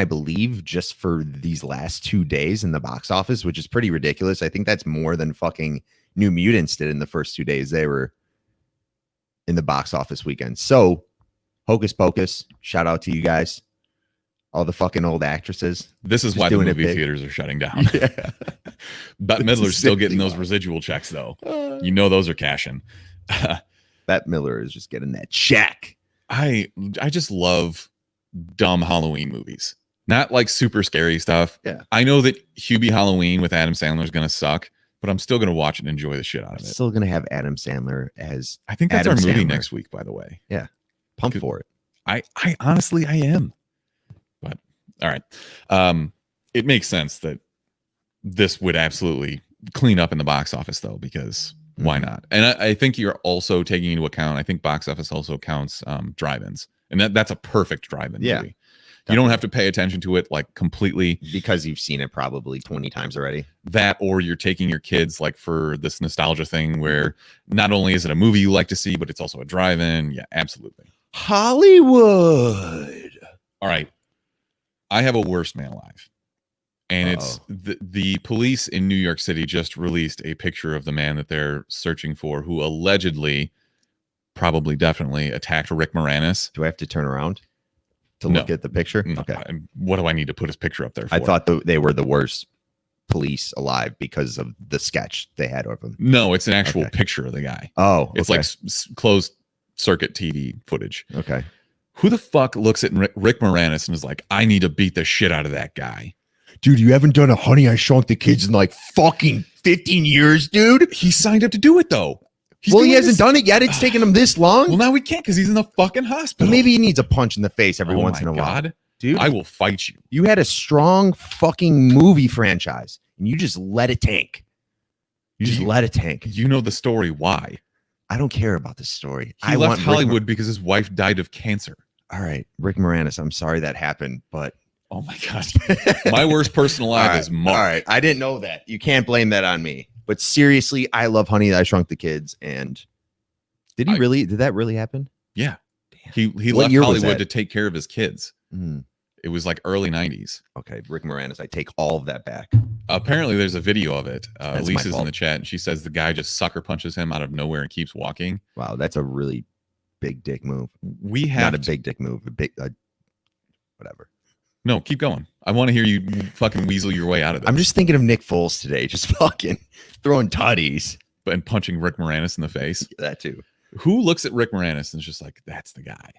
believe, just for these last 2 days in the box office, which is pretty ridiculous. I think that's more than fucking New Mutants did in the first 2 days they were in the box office weekend. So Hocus Pocus, shout out to you guys, all the fucking old actresses. This is why the movie theaters are shutting down. Yeah. Bette Midler's still getting those residual checks, though. You know those are cashing. Bette Midler is just getting that check. I just love dumb Halloween movies. Not like super scary stuff. Yeah. I know that Hubie Halloween with Adam Sandler is going to suck, but I'm still going to watch it and enjoy the shit out of it. Still going to have Adam Sandler as I think that's Adam our movie Sandler. next week, by the way. Yeah. Pump for it. I honestly, I am. But all right. It makes sense that this would absolutely clean up in the box office, though, because why not? And I think you're also taking into account, I think box office also counts drive-ins. And that's a perfect drive-in movie. Definitely. You don't have to pay attention to it like completely. Because you've seen it probably 20 times already. That, or you're taking your kids like for this nostalgia thing where not only is it a movie you like to see, but it's also a drive-in. Yeah, absolutely. Hollywood. All right. I have a worst man alive. And it's the police in New York City just released a picture of the man that they're searching for who allegedly, probably definitely attacked Rick Moranis. Do I have to turn around to look at the picture? No. Okay. What do I need to put his picture up there for? I thought they were the worst police alive because of the sketch they had of him. No, it's an actual picture of the guy. Oh, it's like closed circuit TV footage. Okay. Who the fuck looks at Rick Moranis and is like, I need to beat the shit out of that guy? Dude, you haven't done a Honey, I Shrunk the Kids in like fucking 15 years, dude. He signed up to do it, though. He hasn't done it yet. It's taken him this long. Well, now we can't because he's in the fucking hospital. Maybe he needs a punch in the face every once in a while. Dude, I will fight you. You had a strong fucking movie franchise and you just let it tank. Let it tank. You know the story. Why? I don't care about this story. He left Hollywood because his wife died of cancer. All right, Rick Moranis, I'm sorry that happened, but oh my God. My worst person alive is Mark. All right, I didn't know that. You can't blame that on me. But seriously, I love Honey, I Shrunk the Kids. And did that really happen? Yeah. Damn. He What left year was Hollywood that? to take care of his kids. Mm, It was like early 90s. okay, Rick Moranis, I take all of that back. Apparently, there's a video of it. That's my Lisa's in fault. the chat, and she says the guy just sucker punches him out of nowhere and keeps walking. Wow, that's a really big dick move. We have Not a big dick move, a big whatever. No, keep going. I want to hear you fucking weasel your way out of this. I'm just thinking of Nick Foles today, just fucking throwing tutties. and punching Rick Moranis in the face. That too. Who looks at Rick Moranis and is just like, that's the guy?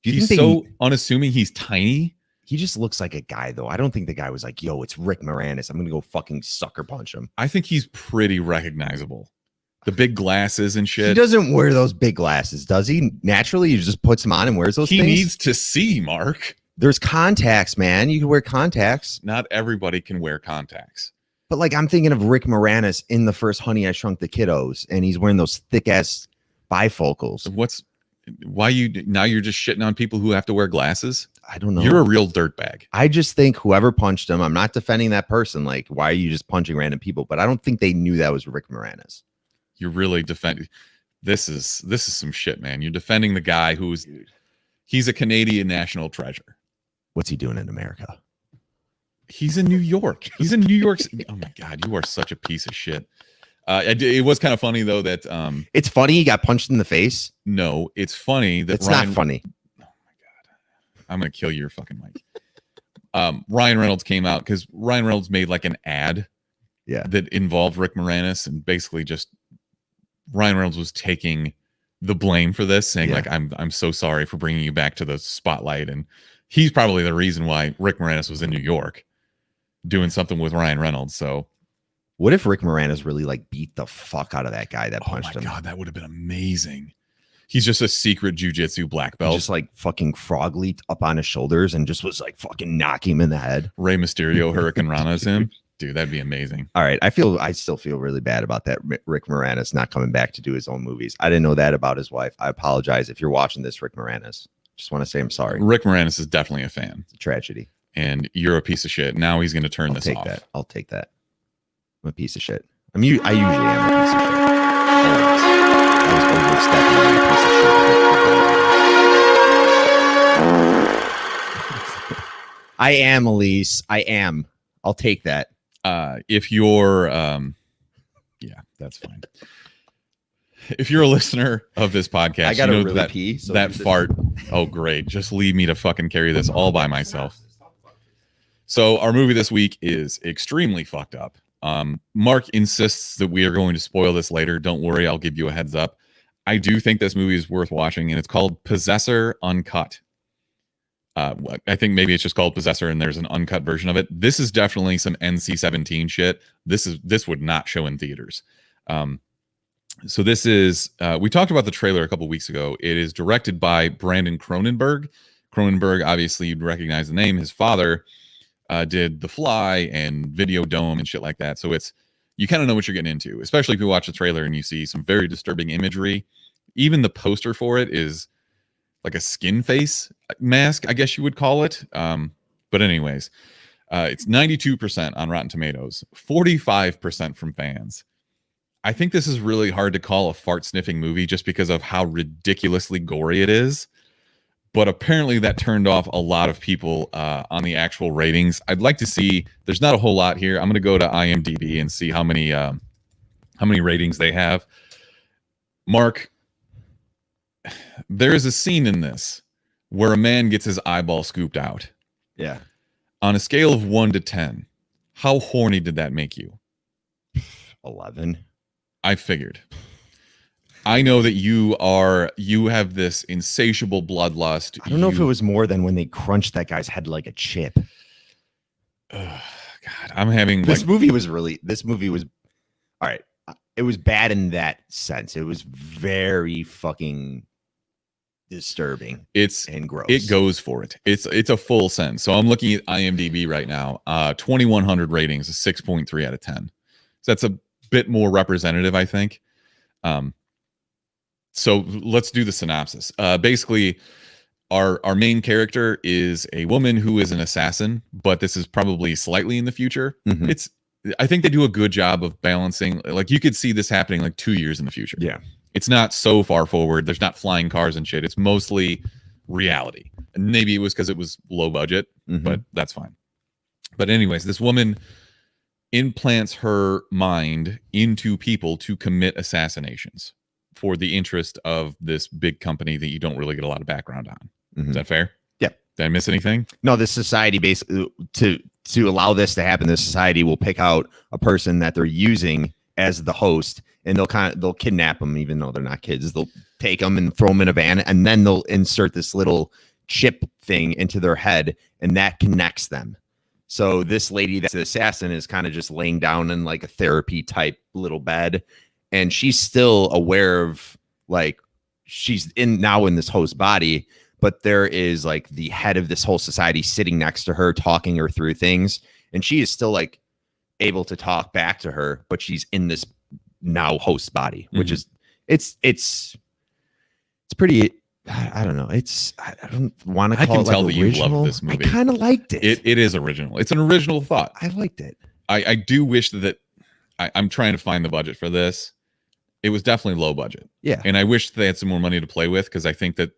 Do you He's think so unassuming. He's tiny. he just looks like a guy, though? I don't think the guy was like, yo, it's Rick Moranis. I'm going to go fucking sucker punch him. I think he's pretty recognizable. The big glasses and shit. He doesn't wear those big glasses, does he? Naturally, he just puts them on and wears those He things. needs to see, Mark. There's contacts, man. You can wear contacts. Not everybody can wear contacts. But like, I'm thinking of Rick Moranis in the first Honey, I Shrunk the Kiddos, and he's wearing those thick ass bifocals. Why you're just shitting on people who have to wear glasses? I don't know. You're a real dirtbag. I just think whoever punched him, I'm not defending that person. Like, why are you just punching random people? But I don't think they knew that was Rick Moranis. You're really defending. This is some shit, man. You're defending the guy he's a Canadian national treasure. What's he doing in America? He's in New York. He's in New York. Oh my God, you are such a piece of shit. It was kind of funny though that It's funny he got punched in the face. no, it's funny that It's not funny. Oh my God, I'm gonna kill your fucking mic. Ryan Reynolds came out because Ryan Reynolds made like an ad, Yeah. that involved Rick Moranis, and basically just Ryan Reynolds was taking the blame for this, saying Yeah. like, I'm so sorry for bringing you back to the spotlight, and he's probably the reason why Rick Moranis was in New York doing something with Ryan Reynolds. So What if Rick Moranis really like beat the fuck out of that guy that oh punched my him? God, that would have been amazing. He's just a secret jujitsu black He belt. just like fucking frog leaped up on his shoulders and just was like fucking knock him in the head. Rey Mysterio Hurricane Rana's him. Dude, that'd be amazing. All right. I still feel really bad about that. Rick Moranis not coming back to do his own movies. I didn't know that about his wife. I apologize if you're watching this, Rick Moranis. Just want to say I'm sorry. Rick Moranis is definitely a fan, It's a tragedy. and you're a piece of shit. Now he's going to turn I'll this take off. that. I'll take that. I'm a piece of shit. I usually am a piece of shit. Always. I was overstepping on a piece of shit. I am, Elise. I am. I'll take that. If you're yeah, that's fine. If you're a listener of this podcast, I got to you know really that pee. So that fart. Oh, great. Just leave me to fucking carry this all by myself. So our movie this week is extremely fucked up. Mark insists that we are going to spoil this later. Don't worry, I'll give you a heads up. I do think this movie is worth watching, and it's called Possessor Uncut. I think maybe it's just called Possessor, and there's an uncut version of it. This is definitely some NC-17 shit. This would not show in theaters. So this is we talked about the trailer a couple weeks ago. It is directed by Brandon Cronenberg. Cronenberg, obviously you'd recognize the name. His father did The Fly and Video Dome and shit like that. So you kind of know what you're getting into, especially if you watch the trailer and you see some very disturbing imagery. Even the poster for it is like a skin face mask, I guess you would call it. But anyways, it's 92% on Rotten Tomatoes, 45% from fans. I think this is really hard to call a fart sniffing movie just because of how ridiculously gory it is. But apparently that turned off a lot of people on the actual ratings. I'd like to see, there's not a whole lot here. I'm going to go to IMDb and see how many ratings they have. Mark, there is a scene in this where a man gets his eyeball scooped out. Yeah. On a scale of 1 to 10, how horny did that make you? 11. I figured. I know that you have this insatiable bloodlust. I don't know if it was more than when they crunched that guy's head like a chip. God, I'm having This movie was all right. It was bad in that sense. It was very fucking disturbing. And gross. It goes for it. It's a full sentence. So I'm looking at IMDb right now. 2,100 ratings, a 6.3 out of 10. So that's a bit more representative, I think. So let's do the synopsis. Basically, our main character is a woman who is an assassin, but this is probably slightly in the future. Mhm. I think they do a good job of balancing. Like you could see this happening like 2 years in the future. Yeah. It's not so far forward. There's not flying cars and shit. It's mostly reality. And maybe it was because it was low budget, but that's fine. But anyways, this woman implants her mind into people to commit assassinations for the interest of this big company that you don't really get a lot of background on. Is that fair? Yeah. Did I miss anything? No, this society basically to allow this to happen, the society will pick out a person that they're using as the host, and they'll kidnap them, even though they're not kids. They'll take them and throw them in a van, and then they'll insert this little chip thing into their head, and that connects them. So this lady that's the assassin is kind of just laying down in like a therapy type little bed, and she's still aware of like she's in this host body, but there is like the head of this whole society sitting next to her, talking her through things, and she is still like able to talk back to her, but she's in this now host body, which is it's pretty. I don't know. I don't want to. I can it tell like that you original. love this movie. I kind of liked it. It is original. It's an original thought. I liked it. I do wish that I'm trying to find the budget for this. It was definitely low budget. Yeah. And I wish they had some more money to play with, because I think that,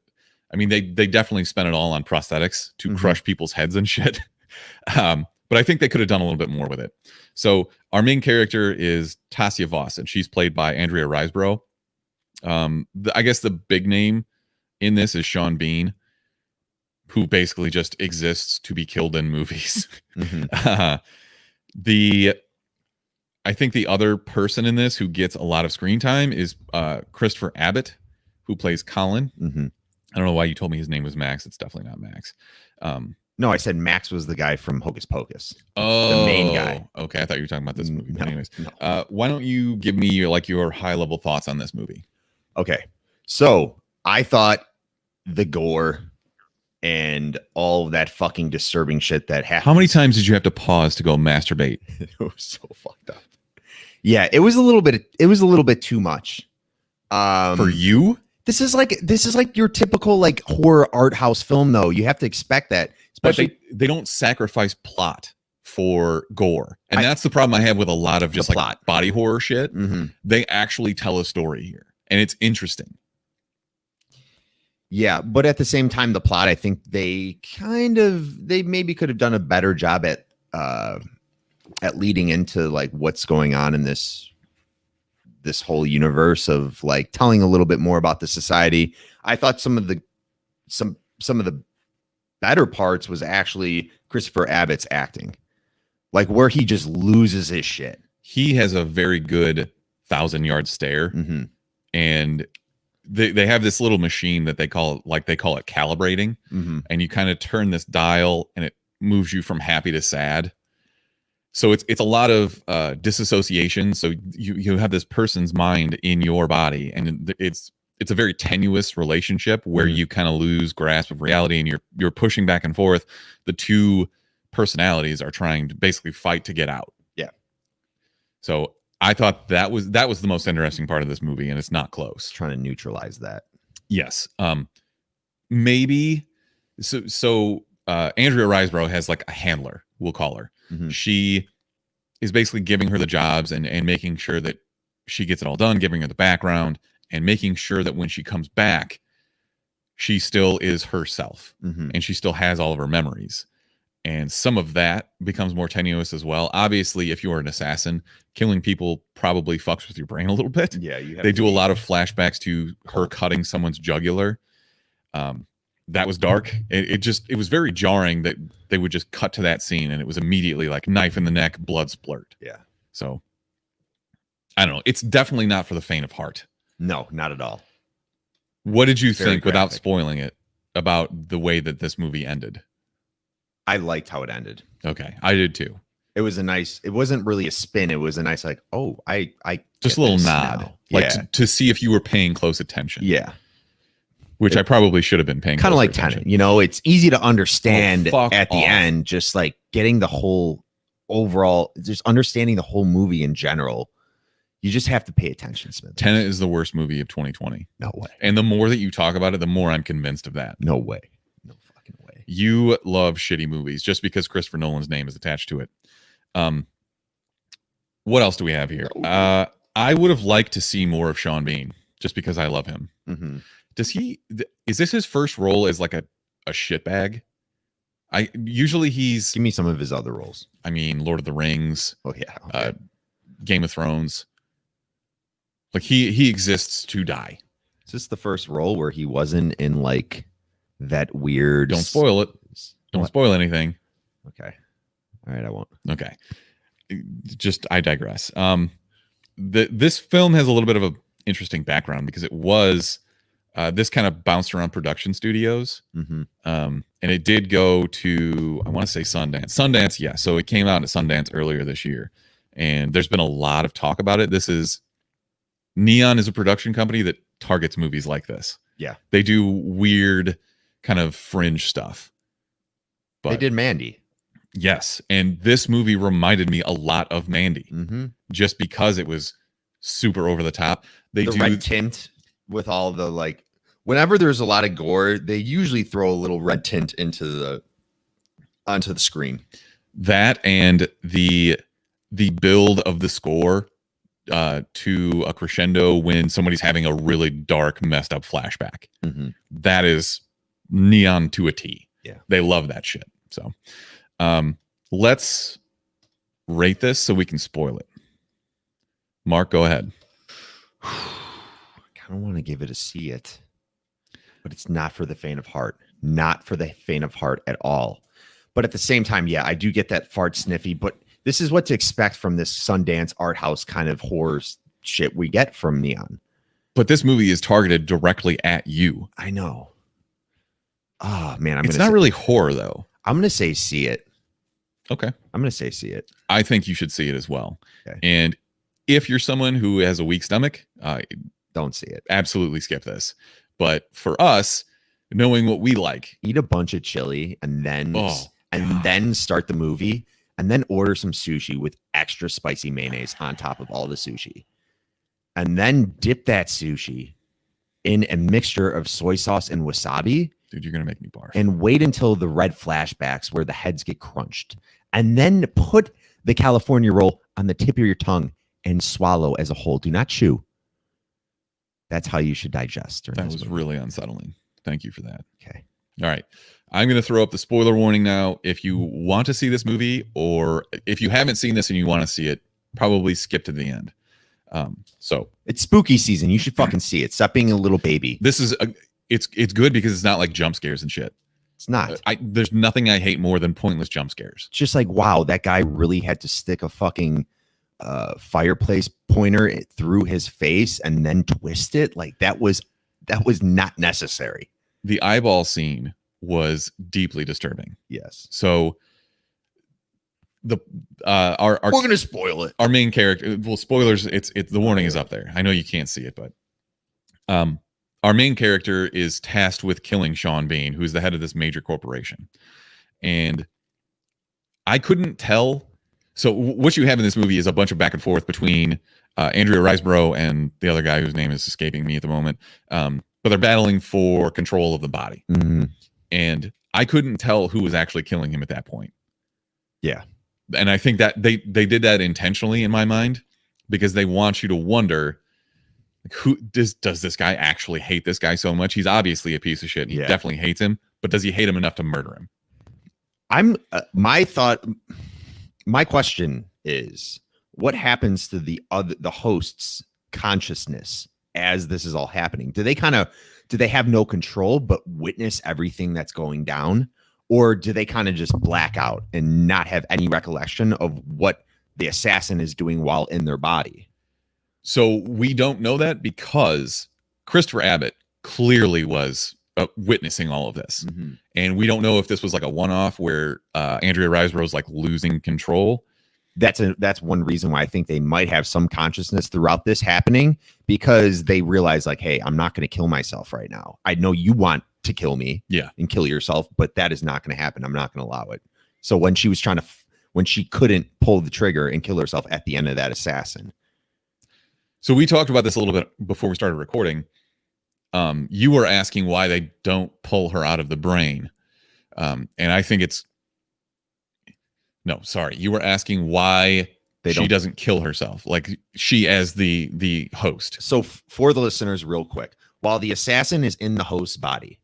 I mean, they definitely spent it all on prosthetics to crush people's heads and shit. But I think they could have done a little bit more with it. So our main character is Tasia Voss, and she's played by Andrea Riseborough. I guess the big name in this is Sean Bean, who basically just exists to be killed in movies. I think the other person in this who gets a lot of screen time is Christopher Abbott, who plays Colin. I don't know why you told me his name was Max. It's definitely not Max. No, I said Max was the guy from Hocus Pocus. Oh, the main guy. Okay, I thought you were talking about this movie. No, Anyways, no. Why don't you give me your high level thoughts on this movie? Okay, so I thought the gore and all of that fucking disturbing shit that happened. How many times did you have to pause to go masturbate? It was so fucked up. Yeah, it was a little bit too much. For you? This is like your typical like horror art house film, though. You have to expect that. Especially, but they don't sacrifice plot for gore, and that's the problem I have with a lot of just like body horror shit. They actually tell a story here, and it's interesting. Yeah, but at the same time, the plot, I think they maybe could have done a better job at leading into like what's going on in this whole universe of like telling a little bit more about the society. I thought some of the better parts was actually Christopher Abbott's acting, like where he just loses his shit. He has a very good 1,000-yard stare, and they have this little machine that they call it calibrating, and you kind of turn this dial and it moves you from happy to sad. So it's a lot of disassociation. So you have this person's mind in your body, and it's a very tenuous relationship where you kind of lose grasp of reality, and you're pushing back and forth. The two personalities are trying to basically fight to get out. Yeah. So I thought that was the most interesting part of this movie, and it's not close. Trying to neutralize that. Yes. Maybe. So Andrea Riseborough has like a handler, we'll call her. She is basically giving her the jobs and making sure that she gets it all done, giving her the background, and making sure that when she comes back, she still is herself, and she still has all of her memories. And some of that becomes more tenuous as well. Obviously, if you're an assassin, killing people probably fucks with your brain a little bit. Yeah, they do a lot of flashbacks to her cutting someone's jugular. That was dark. It was very jarring that they would just cut to that scene and it was immediately like knife in the neck, blood splurt. Yeah. So I don't know. It's definitely not for the faint of heart. No, not at all. What did you think, graphic, without spoiling it, about the way that this movie ended? I liked how it ended. Okay, I did too. It was it wasn't really a spin. It was a nice like, oh, I just a little nod, now. like to see if you were paying close attention. Yeah. Which I probably should have been paying. Kind of like Tenet, it's easy to understand at the off. end, just like getting the whole overall, just understanding the whole movie in general. You just have to pay attention, Smith. Tenet is the worst movie of 2020. No way. And the more that you talk about it, the more I'm convinced of that. No way. No fucking way. You love shitty movies just because Christopher Nolan's name is attached to it. What else do we have here? I would have liked to see more of Sean Bean, just because I love him. Mhm. Is this his first role as like a shitbag? Usually he's, Give me some of his other roles. I mean, Lord of the Rings, Oh yeah. Okay. Game of Thrones. Like he exists to die. Is this the first role where he wasn't in like that weird? Don't spoil it. Don't What? spoil anything. Okay. All right, I won't. Okay. I digress. This film has a little bit of an interesting background because it was this kind of bounced around production studios. Mm-hmm. And it did go to, I want to say Sundance. Yeah. So it came out at Sundance earlier this year. And there's been a lot of talk about it. Neon is a production company that targets movies like this. Yeah. They do weird kind of fringe stuff. But They did Mandy. yes. And this movie reminded me a lot of Mandy Mm-hmm. just because it was super over the top. They The do red tint with all the like. Whenever there's a lot of gore, they usually throw a little red tint onto the screen. that, and the build of the score to a crescendo when somebody's having a really dark, messed up flashback. Mm-hmm. That is Neon to a T. Yeah. They love that shit. So let's rate this so we can spoil it. Mark, go ahead. I kind of want to give it a see it, but it's not for the faint of heart. Not for the faint of heart at all. But at the same time, yeah, I do get that fart sniffy, but this is what to expect from this Sundance art house kind of horror shit we get from Neon. But this movie is targeted directly at you. I know. Oh man, It's not really horror though. I'm gonna say see it. Okay. I'm gonna say see it. I think you should see it as well. Okay. And if you're someone who has a weak stomach, Don't see it. absolutely skip this. But for us, knowing what we like, Eat a bunch of chili and then God. then start the movie and then order some sushi with extra spicy mayonnaise on top of all the sushi. And then dip that sushi in a mixture of soy sauce and wasabi dude, you're gonna make me barf. and wait until the red flashbacks where the heads get crunched. And then put the California roll on the tip of your tongue and swallow as a whole. Do not chew. That's how you should digest. during That this was movie. really unsettling. Thank you for that. Okay. All right. I'm going to throw up the spoiler warning now. If you want to see this movie, or if you haven't seen this and you want to see it, probably skip to the end. So It's spooky season. You should fucking see it. Stop being a little baby. this is it's good because it's not like jump scares and shit. It's not. There's nothing I hate more than pointless jump scares. It's just like, wow, that guy really had to stick a fucking fireplace pointer through his face and then twist it. Like that was not necessary. The eyeball scene was deeply disturbing. Yes. So our We're gonna spoil it. our main character, well, spoilers, it's the warning is up there. I know you can't see it, but our main character is tasked with killing Sean Bean, who's the head of this major corporation. And I couldn't tell. So what you have in this movie is a bunch of back and forth between Andrea Riseborough and the other guy whose name is escaping me at the moment. But they're battling for control of the body. Mm-hmm. And I couldn't tell who was actually killing him at that point. Yeah. And I think that they did that intentionally in my mind because they want you to wonder, like, who does this guy actually hate this guy so much? He's obviously a piece of shit. And he definitely hates him, but does he hate him enough to murder him? My question is, what happens to the host's consciousness as this is all happening? Do they have no control but witness everything that's going down? Or do they kind of just black out and not have any recollection of what the assassin is doing while in their body? So we don't know that because Christopher Abbott clearly was witnessing all of this. Mm-hmm. And we don't know if this was like a one-off where Andrea Riseborough's like losing control. That's one reason why I think they might have some consciousness throughout this happening, because they realize like, hey, I'm not going to kill myself right now. I know you want to kill me and kill yourself, but that is not going to happen. I'm not going to allow it. So when she was when she couldn't pull the trigger and kill herself at the end of that assassin. So we talked about this a little bit before we started recording. You were asking why they don't pull her out of the brain. And I think you were asking why She doesn't kill herself. Like she as the host. So for the listeners, real quick, while the assassin is in the host's body,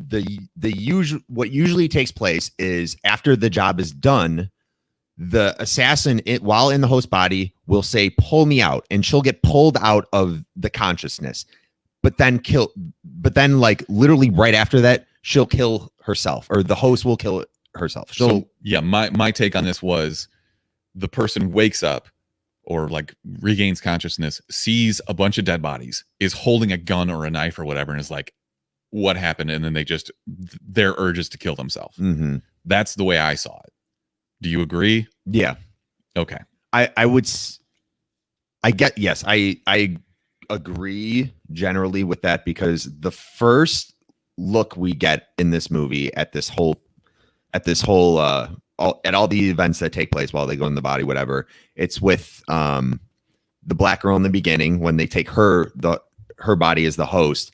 what usually takes place is after the job is done, the assassin, while in the host body, will say, "Pull me out," and she'll get pulled out of the consciousness. But then like literally right after that, she'll kill herself, or the host will kill herself. So yeah, my take on this was the person wakes up or like regains consciousness, sees a bunch of dead bodies, is holding a gun or a knife or whatever, and is like, what happened? And then their urges to kill themselves. Mm-hmm. That's the way I saw it. Do you agree? Yeah. Okay. I agree generally with that, because the first look we get in this movie at all the events that take place while they go in the body, whatever, it's with the black girl in the beginning when they take her body as the host,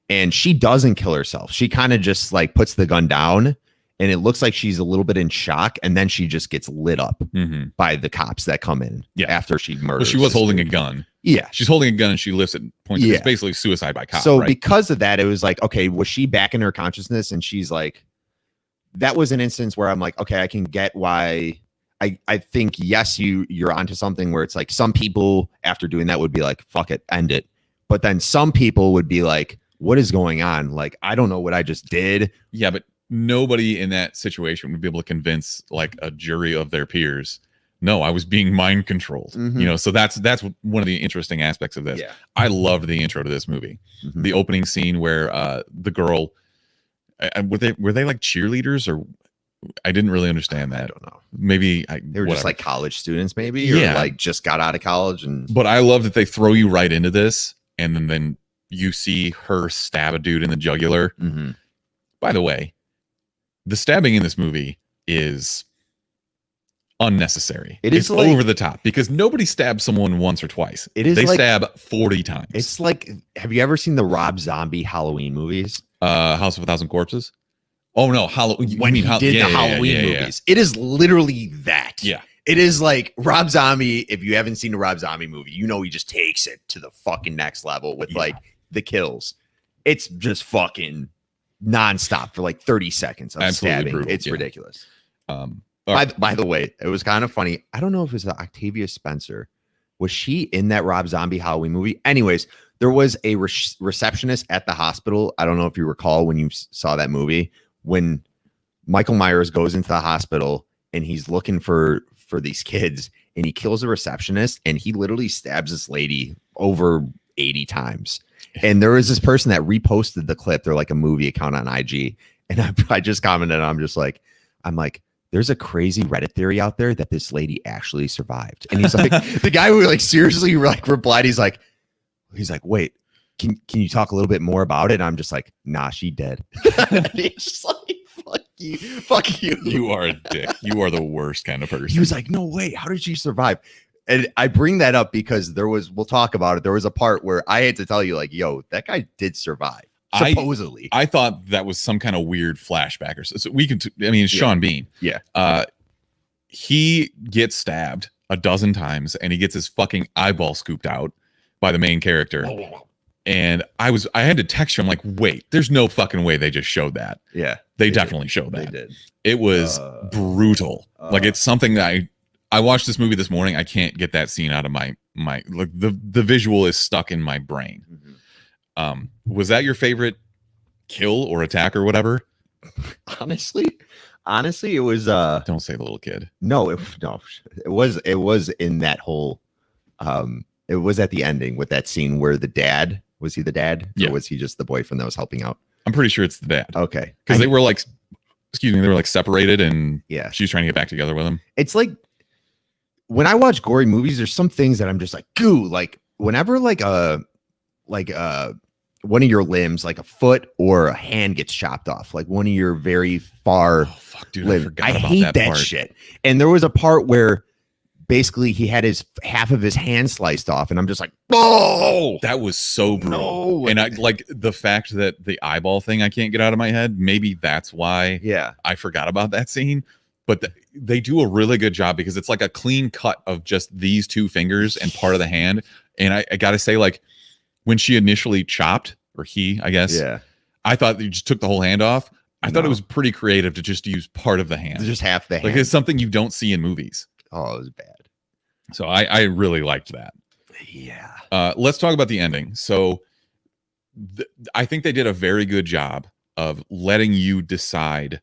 and she doesn't kill herself. She kind of just like puts the gun down, and it looks like she's a little bit in shock, and then she just gets lit up by the cops that come in after she murders. Well, she was holding a gun. Yeah. She's holding a gun and she lifts it, points. It's basically suicide by cop. So right? because of that, it was like, okay, was she back in her consciousness? And she's like, that was an instance where I'm like, okay, I can get why. I think, yes, you're onto something where it's like some people after doing that would be like, fuck it, end it. But then some people would be like, what is going on? Like, I don't know what I just did. Yeah, but nobody in that situation would be able to convince like a jury of their peers, no, I was being mind controlled. So that's one of the interesting aspects of this. Yeah. I loved the intro to this movie. The opening scene where the girl, were they like cheerleaders, or I didn't really understand that. I don't know. Maybe they were just like college students, maybe, or like just got out of college. But I love that they throw you right into this, and then you see her stab a dude in the jugular. By the way, the stabbing in this movie is unnecessary. It's like, over the top, because nobody stabs someone once or twice. They like, stab 40 times. It's like, have you ever seen the Rob Zombie Halloween movies? House of a Thousand Corpses? Oh no, Halloween. When he did the Halloween movies. It is literally that. Yeah. It is like Rob Zombie. If you haven't seen a Rob Zombie movie, he just takes it to the fucking next level with like the kills. It's just fucking nonstop for like 30 seconds of stabbing. Brutal. It's ridiculous. By the way, it was kind of funny. I don't know if it was Octavia Spencer. Was she in that Rob Zombie Halloween movie? Anyways, there was a receptionist at the hospital. I don't know if you recall when you saw that movie, when Michael Myers goes into the hospital and he's looking for these kids, and he kills a receptionist, and he literally stabs this lady over 80 times. And there was this person that reposted the clip. They're like a movie account on IG. And I just commented, I'm like, there's a crazy Reddit theory out there that this lady actually survived. And he's like, the guy who like seriously like replied, he's like, wait, can you talk a little bit more about it? And I'm just like, nah, she dead. He's just like, fuck you. You are a dick. You are the worst kind of person. He was like, no way. How did she survive? And I bring that up because we'll talk about it. There was a part where I had to tell you, like, yo, that guy did survive. Supposedly. I thought that was some kind of weird flashback or so. We can, Sean Bean. Yeah. He gets stabbed a dozen times and he gets his fucking eyeball scooped out by the main character. And I had to text you. I'm like, wait, there's no fucking way they just showed that. Yeah. They definitely showed that. They did. It was brutal. Like, it's something that I watched this movie this morning. I can't get that scene out of my like the visual is stuck in my brain. Was that your favorite kill or attack or whatever? Honestly, it was don't say the little kid. No, it was in that whole it was at the ending with that scene where the dad, was he the dad? Yeah. Or was he just the boyfriend that was helping out? I'm pretty sure it's the dad. Okay. Because they were like, they were like separated, and she's trying to get back together with him. It's like, when I watch gory movies, there's some things that I'm just like, goo. Like whenever one of your limbs, like a foot or a hand, gets chopped off, like one of your very far limbs. I hate that shit. And there was a part where basically he had half of his hand sliced off, and I'm just like, oh, that was so brutal. No. And I like the fact that the eyeball thing I can't get out of my head. Maybe that's why I forgot about that scene. but they do a really good job because it's like a clean cut of just these two fingers and part of the hand. And I gotta say, like, when she initially chopped, or he, I guess, I thought you just took the whole hand off. I thought it was pretty creative to just use part of the hand, just half the hand. Like, it's something you don't see in movies. Oh, it was bad. So I really liked that. Yeah. Let's talk about the ending. So I think they did a very good job of letting you decide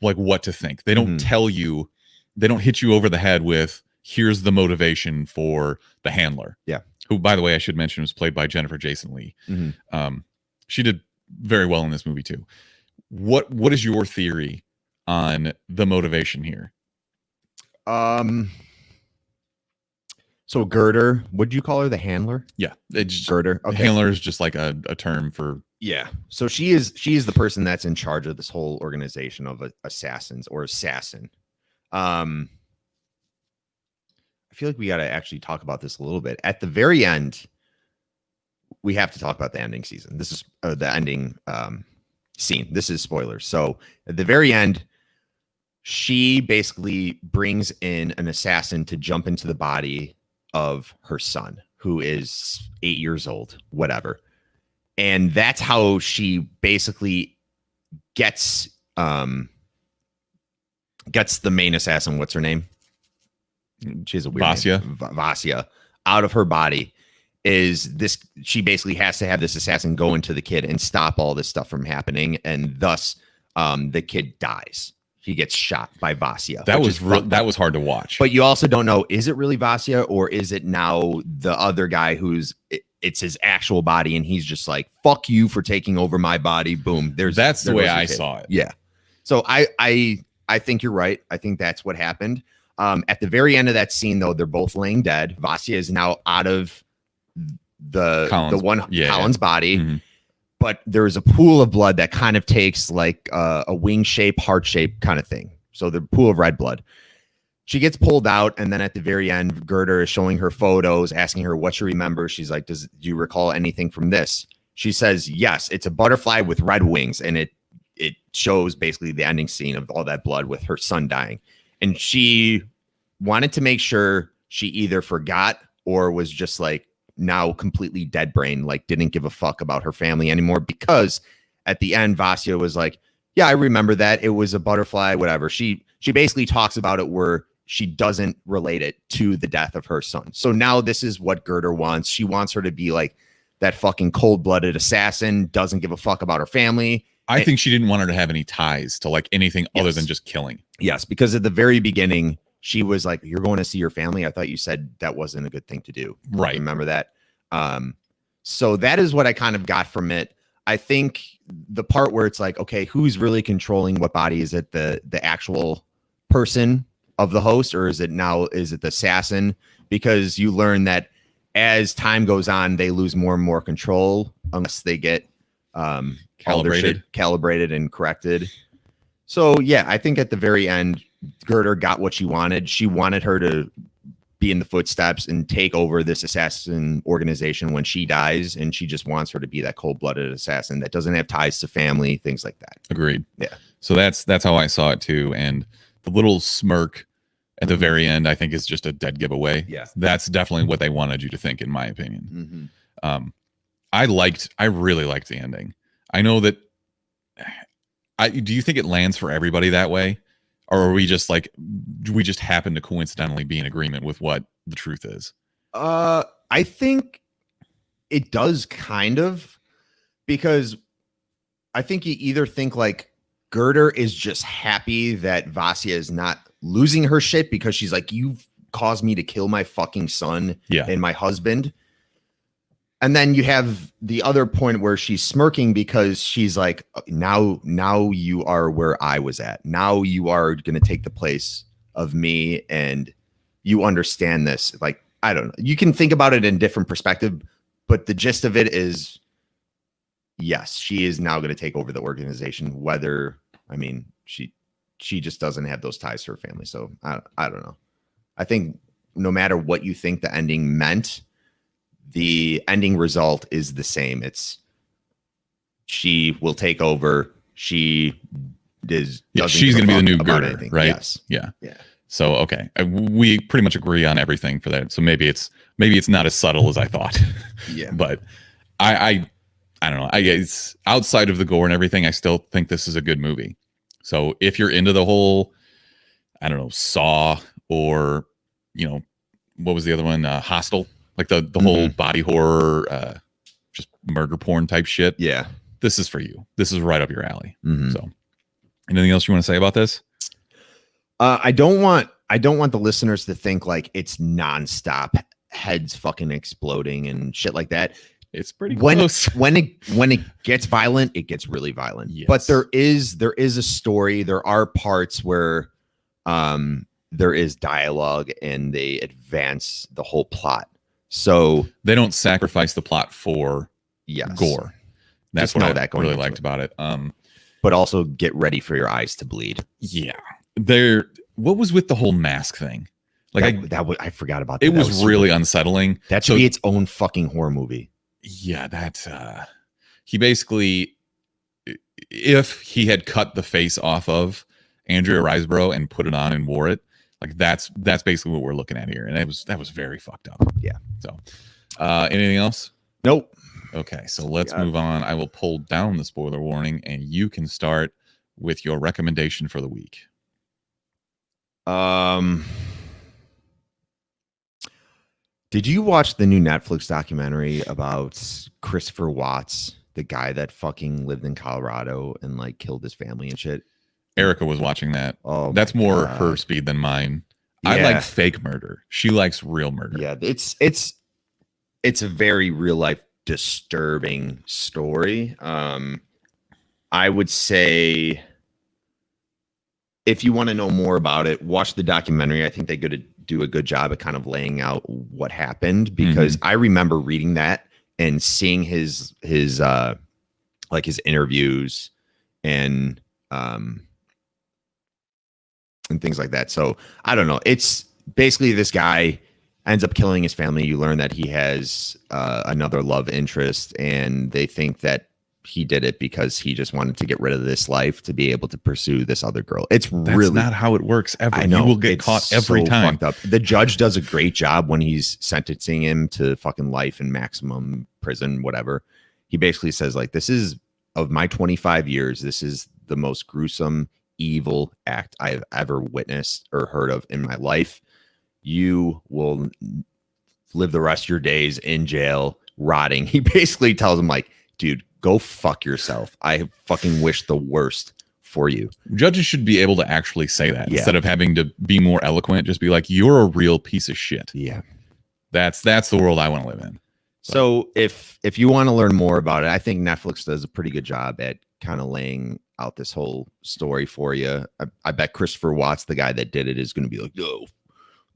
like what to think. They don't tell you, they don't hit you over the head with, here's the motivation for the handler. Yeah. Who, by the way, I should mention was played by Jennifer Jason Leigh. She did very well in this movie too. What is your theory on the motivation here? So Girder, would you call her the handler? Yeah, it's Girder. Okay. Handler is just like a term for. Yeah. So she is the person that's in charge of this whole organization of assassins or assassin. I feel like we got to actually talk about this a little bit. At the very end, we have to talk about the ending season. This is the ending scene. This is spoilers. So at the very end, she basically brings in an assassin to jump into the body of her son, who is 8 years old, whatever. And that's how she basically gets the main assassin. What's her name? She has a weird Vasya. name. Vasya out of her body. Is this, she basically has to have this assassin go into the kid and stop all this stuff from happening, and thus the kid dies. He gets shot by Vasya. That was hard to watch. But you also don't know, is it really Vasya or is it now the other guy who's it's his actual body and he's just like, fuck you for taking over my body. Boom. That's the way I saw it. Yeah. So I think you're right. I think that's what happened. At the very end of that scene, though, they're both laying dead. Vasya is now out of Colin's body. But there's a pool of blood that kind of takes like a wing shape, heart shape kind of thing. So the pool of red blood. She gets pulled out, and then at the very end, Girder is showing her photos, asking her what she remembers. She's like, do you recall anything from this? She says, yes, it's a butterfly with red wings, and it shows basically the ending scene of all that blood with her son dying. And she wanted to make sure she either forgot or was just like, now completely dead brain, like didn't give a fuck about her family anymore, because at the end Vasya was like, yeah, I remember that, it was a butterfly, whatever. She basically talks about it where she doesn't relate it to the death of her son. So now this is what Girder wants. She wants her to be like that fucking cold-blooded assassin, doesn't give a fuck about her family. I think she didn't want her to have any ties to like anything other than just killing. Yes, because at the very beginning she was like, you're going to see your family? I thought you said that wasn't a good thing to do. Right. Remember that? So that is what I kind of got from it. I think the part where it's like, okay, who's really controlling what body? Is it the actual person of the host, or is it the assassin? Because you learn that as time goes on, they lose more and more control unless they get calibrated and corrected. So yeah, I think at the very end, Girder got what she wanted. She wanted her to be in the footsteps and take over this assassin organization when she dies, and she just wants her to be that cold-blooded assassin that doesn't have ties to family, things like that. Agreed. Yeah. So that's how I saw it too. And the little smirk at the very end, I think, is just a dead giveaway. Yeah. That's definitely what they wanted you to think, in my opinion. I really liked the ending. I know that. Do you think it lands for everybody that way? Or are we just like, do we just happen to coincidentally be in agreement with what the truth is? I think it does, kind of, because I think you either think like Girder is just happy that Vasya is not losing her shit because she's like, you've caused me to kill my fucking son and my husband. And then you have the other point where she's smirking because she's like, now you are where I was at. Now you are going to take the place of me, and you understand this. Like, I don't know. You can think about it in different perspective, but the gist of it is, yes, she is now going to take over the organization. She just doesn't have those ties to her family. So I don't know. I think no matter what you think the ending meant, the ending result is the same. It's she will take over. She she's going to be the new Gerder, anything. right? Yes. Yeah. Yeah. So okay, we pretty much agree on everything for that. So maybe it's not as subtle as I thought. Yeah. But I don't know. It's outside of the gore and everything. I still think this is a good movie. So if you're into the whole, I don't know, Saw or what was the other one? Hostel, like the whole body horror, just murder porn type shit. Yeah. This is for you. This is right up your alley. Mhm. So, anything else you want to say about this? I don't want the listeners to think like it's nonstop heads fucking exploding and shit like that. It's pretty close. When it gets violent, it gets really violent. Yes. But there is a story. There are parts where there is dialogue and they advance the whole plot. So they don't sacrifice the plot for gore. That's Just know what I that going really into liked it. about it. But also get ready for your eyes to bleed. Yeah. What was with the whole mask thing? Like I forgot about that. It That was really super- unsettling. That should be its own fucking horror movie. Yeah, that's he basically, if he had cut the face off of Andrea Riseborough and put it on and wore it, like that's basically what we're looking at here. And that was very fucked up. Yeah. So anything else? Nope. Okay, so let's move on. I will pull down the spoiler warning and you can start with your recommendation for the week. Did you watch the new Netflix documentary about Christopher Whaaats, the guy that fucking lived in Colorado and like killed his family and shit? Erica was watching that. Oh, that's my more God. her speed than mine. I Yeah. like fake murder. She likes real murder. Yeah, it's a very real life disturbing story. I would say if you want to know more about it, watch the documentary. I think they do a good job at kind of laying out what happened because I remember reading that and seeing his like his interviews and things like that. So I don't know. It's basically this guy ends up killing his family. You learn that he has another love interest, and they think that he did it because he just wanted to get rid of this life to be able to pursue this other girl. That's really not how it works ever. I know. You will get It's caught every so time. fucked up. The judge does a great job when he's sentencing him to fucking life and maximum prison, whatever. He basically says like, this is of my 25 years. This is the most gruesome, evil act I've ever witnessed or heard of in my life. You will live the rest of your days in jail, rotting. He basically tells him like, dude, go fuck yourself. I fucking wish the worst for you. Judges should be able to actually say that Yeah. instead of having to be more eloquent. Just be like, you're a real piece of shit. Yeah. That's the world I want to live in. So if you want to learn more about it, I think Netflix does a pretty good job at kind of laying out this whole story for you. I bet Christopher Whaaats, the guy that did it, is going to be like,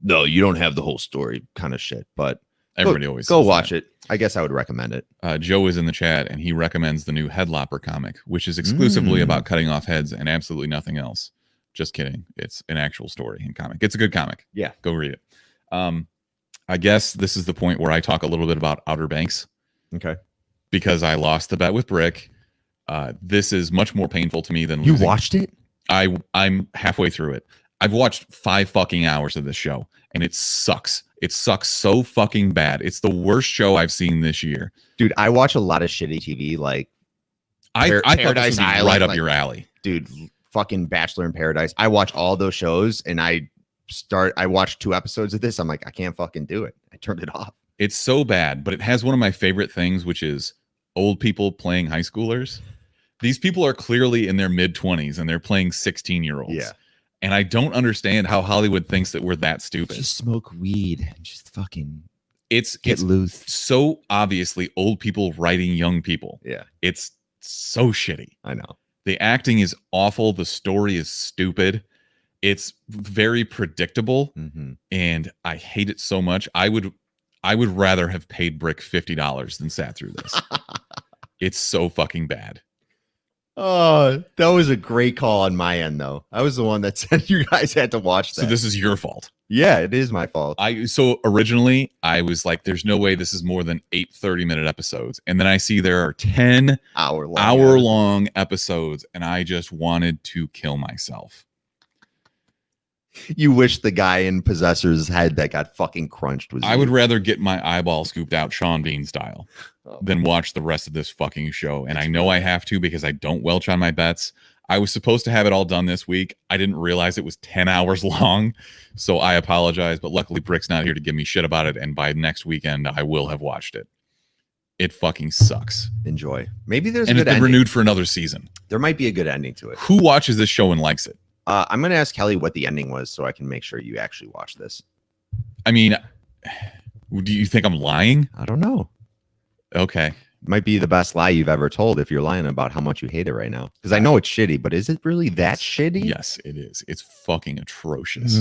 no, you don't have the whole story kind of shit. But Everybody always go says watch that. it. I guess I would recommend it. Joe is in the chat and he recommends the new Headlopper comic, which is exclusively about cutting off heads and absolutely nothing else. Just kidding. It's an actual story and comic. It's a good comic. Yeah. Go read it. I guess this is the point where I talk a little bit about Outer Banks Okay. because I lost the bet with Brick. This is much more painful to me than You losing. watched it? I'm halfway through it. I've watched 5 fucking hours of this show and it sucks. It sucks so fucking bad. It's the worst show I've seen this year. Dude, I watch a lot of shitty TV. Like, I thought this Paradise would be Island, right up like- your alley. dude, fucking Bachelor in Paradise. I watch all those shows and I watched 2 episodes of this. I'm like, I can't fucking do it. I turned it off. It's so bad, but it has one of my favorite things, which is old people playing high schoolers. These people are clearly in their mid-20s and they're playing 16-year-olds. Yeah. And I don't understand how Hollywood thinks that we're that stupid. Just smoke weed and just fucking It's get it's loose. so obviously old people writing young people. Yeah, It's so shitty. I know. The acting is awful. The story is stupid. It's very predictable, Mm-hmm. and I hate it so much. I would rather have paid Brick $50 than sat through this. It's so fucking bad. Oh, that was a great call on my end, though. I was the one that said you guys had to watch that. So this is your fault. Yeah, it is my fault. So originally I was like, there's no way this is more than 8 30-minute episodes. And then I see there are 10 hour-long episodes, and I just wanted to kill myself. You wish the guy in Possessor's head that got fucking crunched was I would rather get my eyeball scooped out Sean Bean style than watch the rest of this fucking show. And I know I have to because I don't welch on my bets. I was supposed to have it all done this week. I didn't realize it was 10 hours long. So I apologize. But luckily, Brick's not here to give me shit about it. And by next weekend, I will have watched it. It fucking sucks. Enjoy. Maybe there's and a it's good been ending. renewed for another season. There might be a good ending to it. Who watches this show and likes it? I'm going to ask Kelly what the ending was so I can make sure you actually watch this. I mean, do you think I'm lying? I don't know. Okay. Might be the best lie you've ever told if you're lying about how much you hate it right now. Because I know it's shitty, but is it really that shitty? Yes, it is. It's fucking atrocious.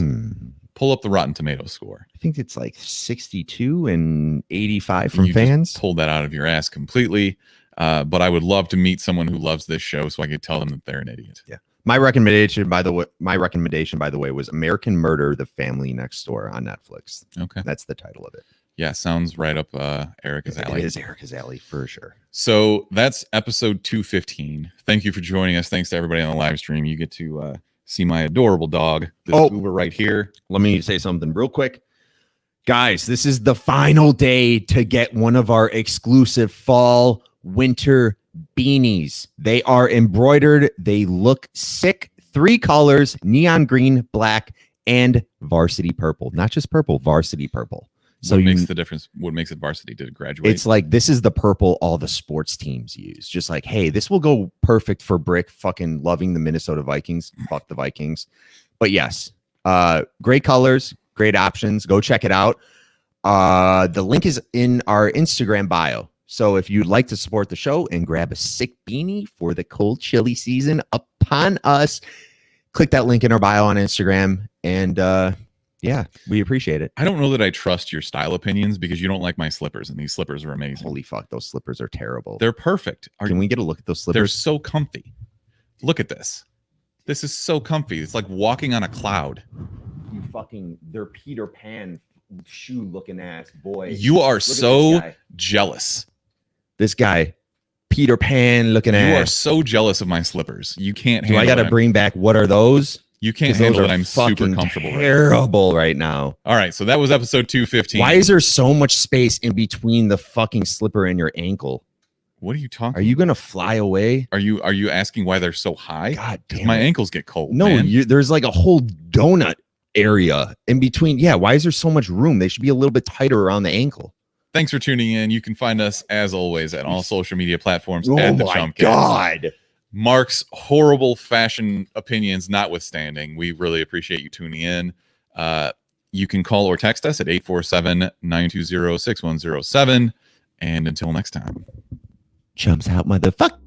Pull up the Rotten Tomatoes score. I think it's like 62 and 85 And from you fans. just pulled that out of your ass completely. But I would love to meet someone who loves this show so I could tell them that they're an idiot. Yeah. My recommendation, by the way, was American Murder: The Family Next Door on Netflix. Okay. That's the title of it. Yeah, sounds right up Erica's alley. It is Erica's alley for sure. So that's episode 215. Thank you for joining us. Thanks to everybody on the live stream. You get to see my adorable dog, this Uber right here. Let me say something real quick. Guys, this is the final day to get one of our exclusive fall winter beanies. They are embroidered. They look sick. 3 colors: neon green, black, and varsity purple. Not just purple, varsity purple. So what makes the difference? What makes it varsity? Did it graduate? It's like, this is the purple all the sports teams use. Just like, hey, this will go perfect for Brick fucking loving the Minnesota Vikings. Fuck the Vikings. But yes, great colors, great options. Go check it out. The link is in our Instagram bio. So if you'd like to support the show and grab a sick beanie for the cold, chilly season upon us, click that link in our bio on Instagram. And yeah, we appreciate it. I don't know that I trust your style opinions because you don't like my slippers, and these slippers are amazing. Holy fuck, those slippers are terrible. They're perfect. Can we get a look at those They're slippers? so comfy. Look at this. This is so comfy. It's like walking on a cloud. They're Peter Pan shoe looking ass boy. You are so jealous. This guy, Peter Pan looking ass. You are so jealous of my slippers. You can't handle I got to bring back, what are those? You can't handle it. I'm super comfortable. Terrible right now. All right, so that was episode 215. Why is there so much space in between the fucking slipper and your ankle? What are you talking? Are you gonna fly away? Are you asking why they're so high? God damn, my ankles get cold. No, man. there's like a whole donut area in between. Yeah, why is there so much room? They should be a little bit tighter around the ankle. Thanks for tuning in. You can find us as always at all social media platforms. Oh at the my Chumpcast. God. Mark's horrible fashion opinions notwithstanding, we really appreciate you tuning in. You can call or text us at 847-920-6107. And until next time. Chumps out, motherfucker.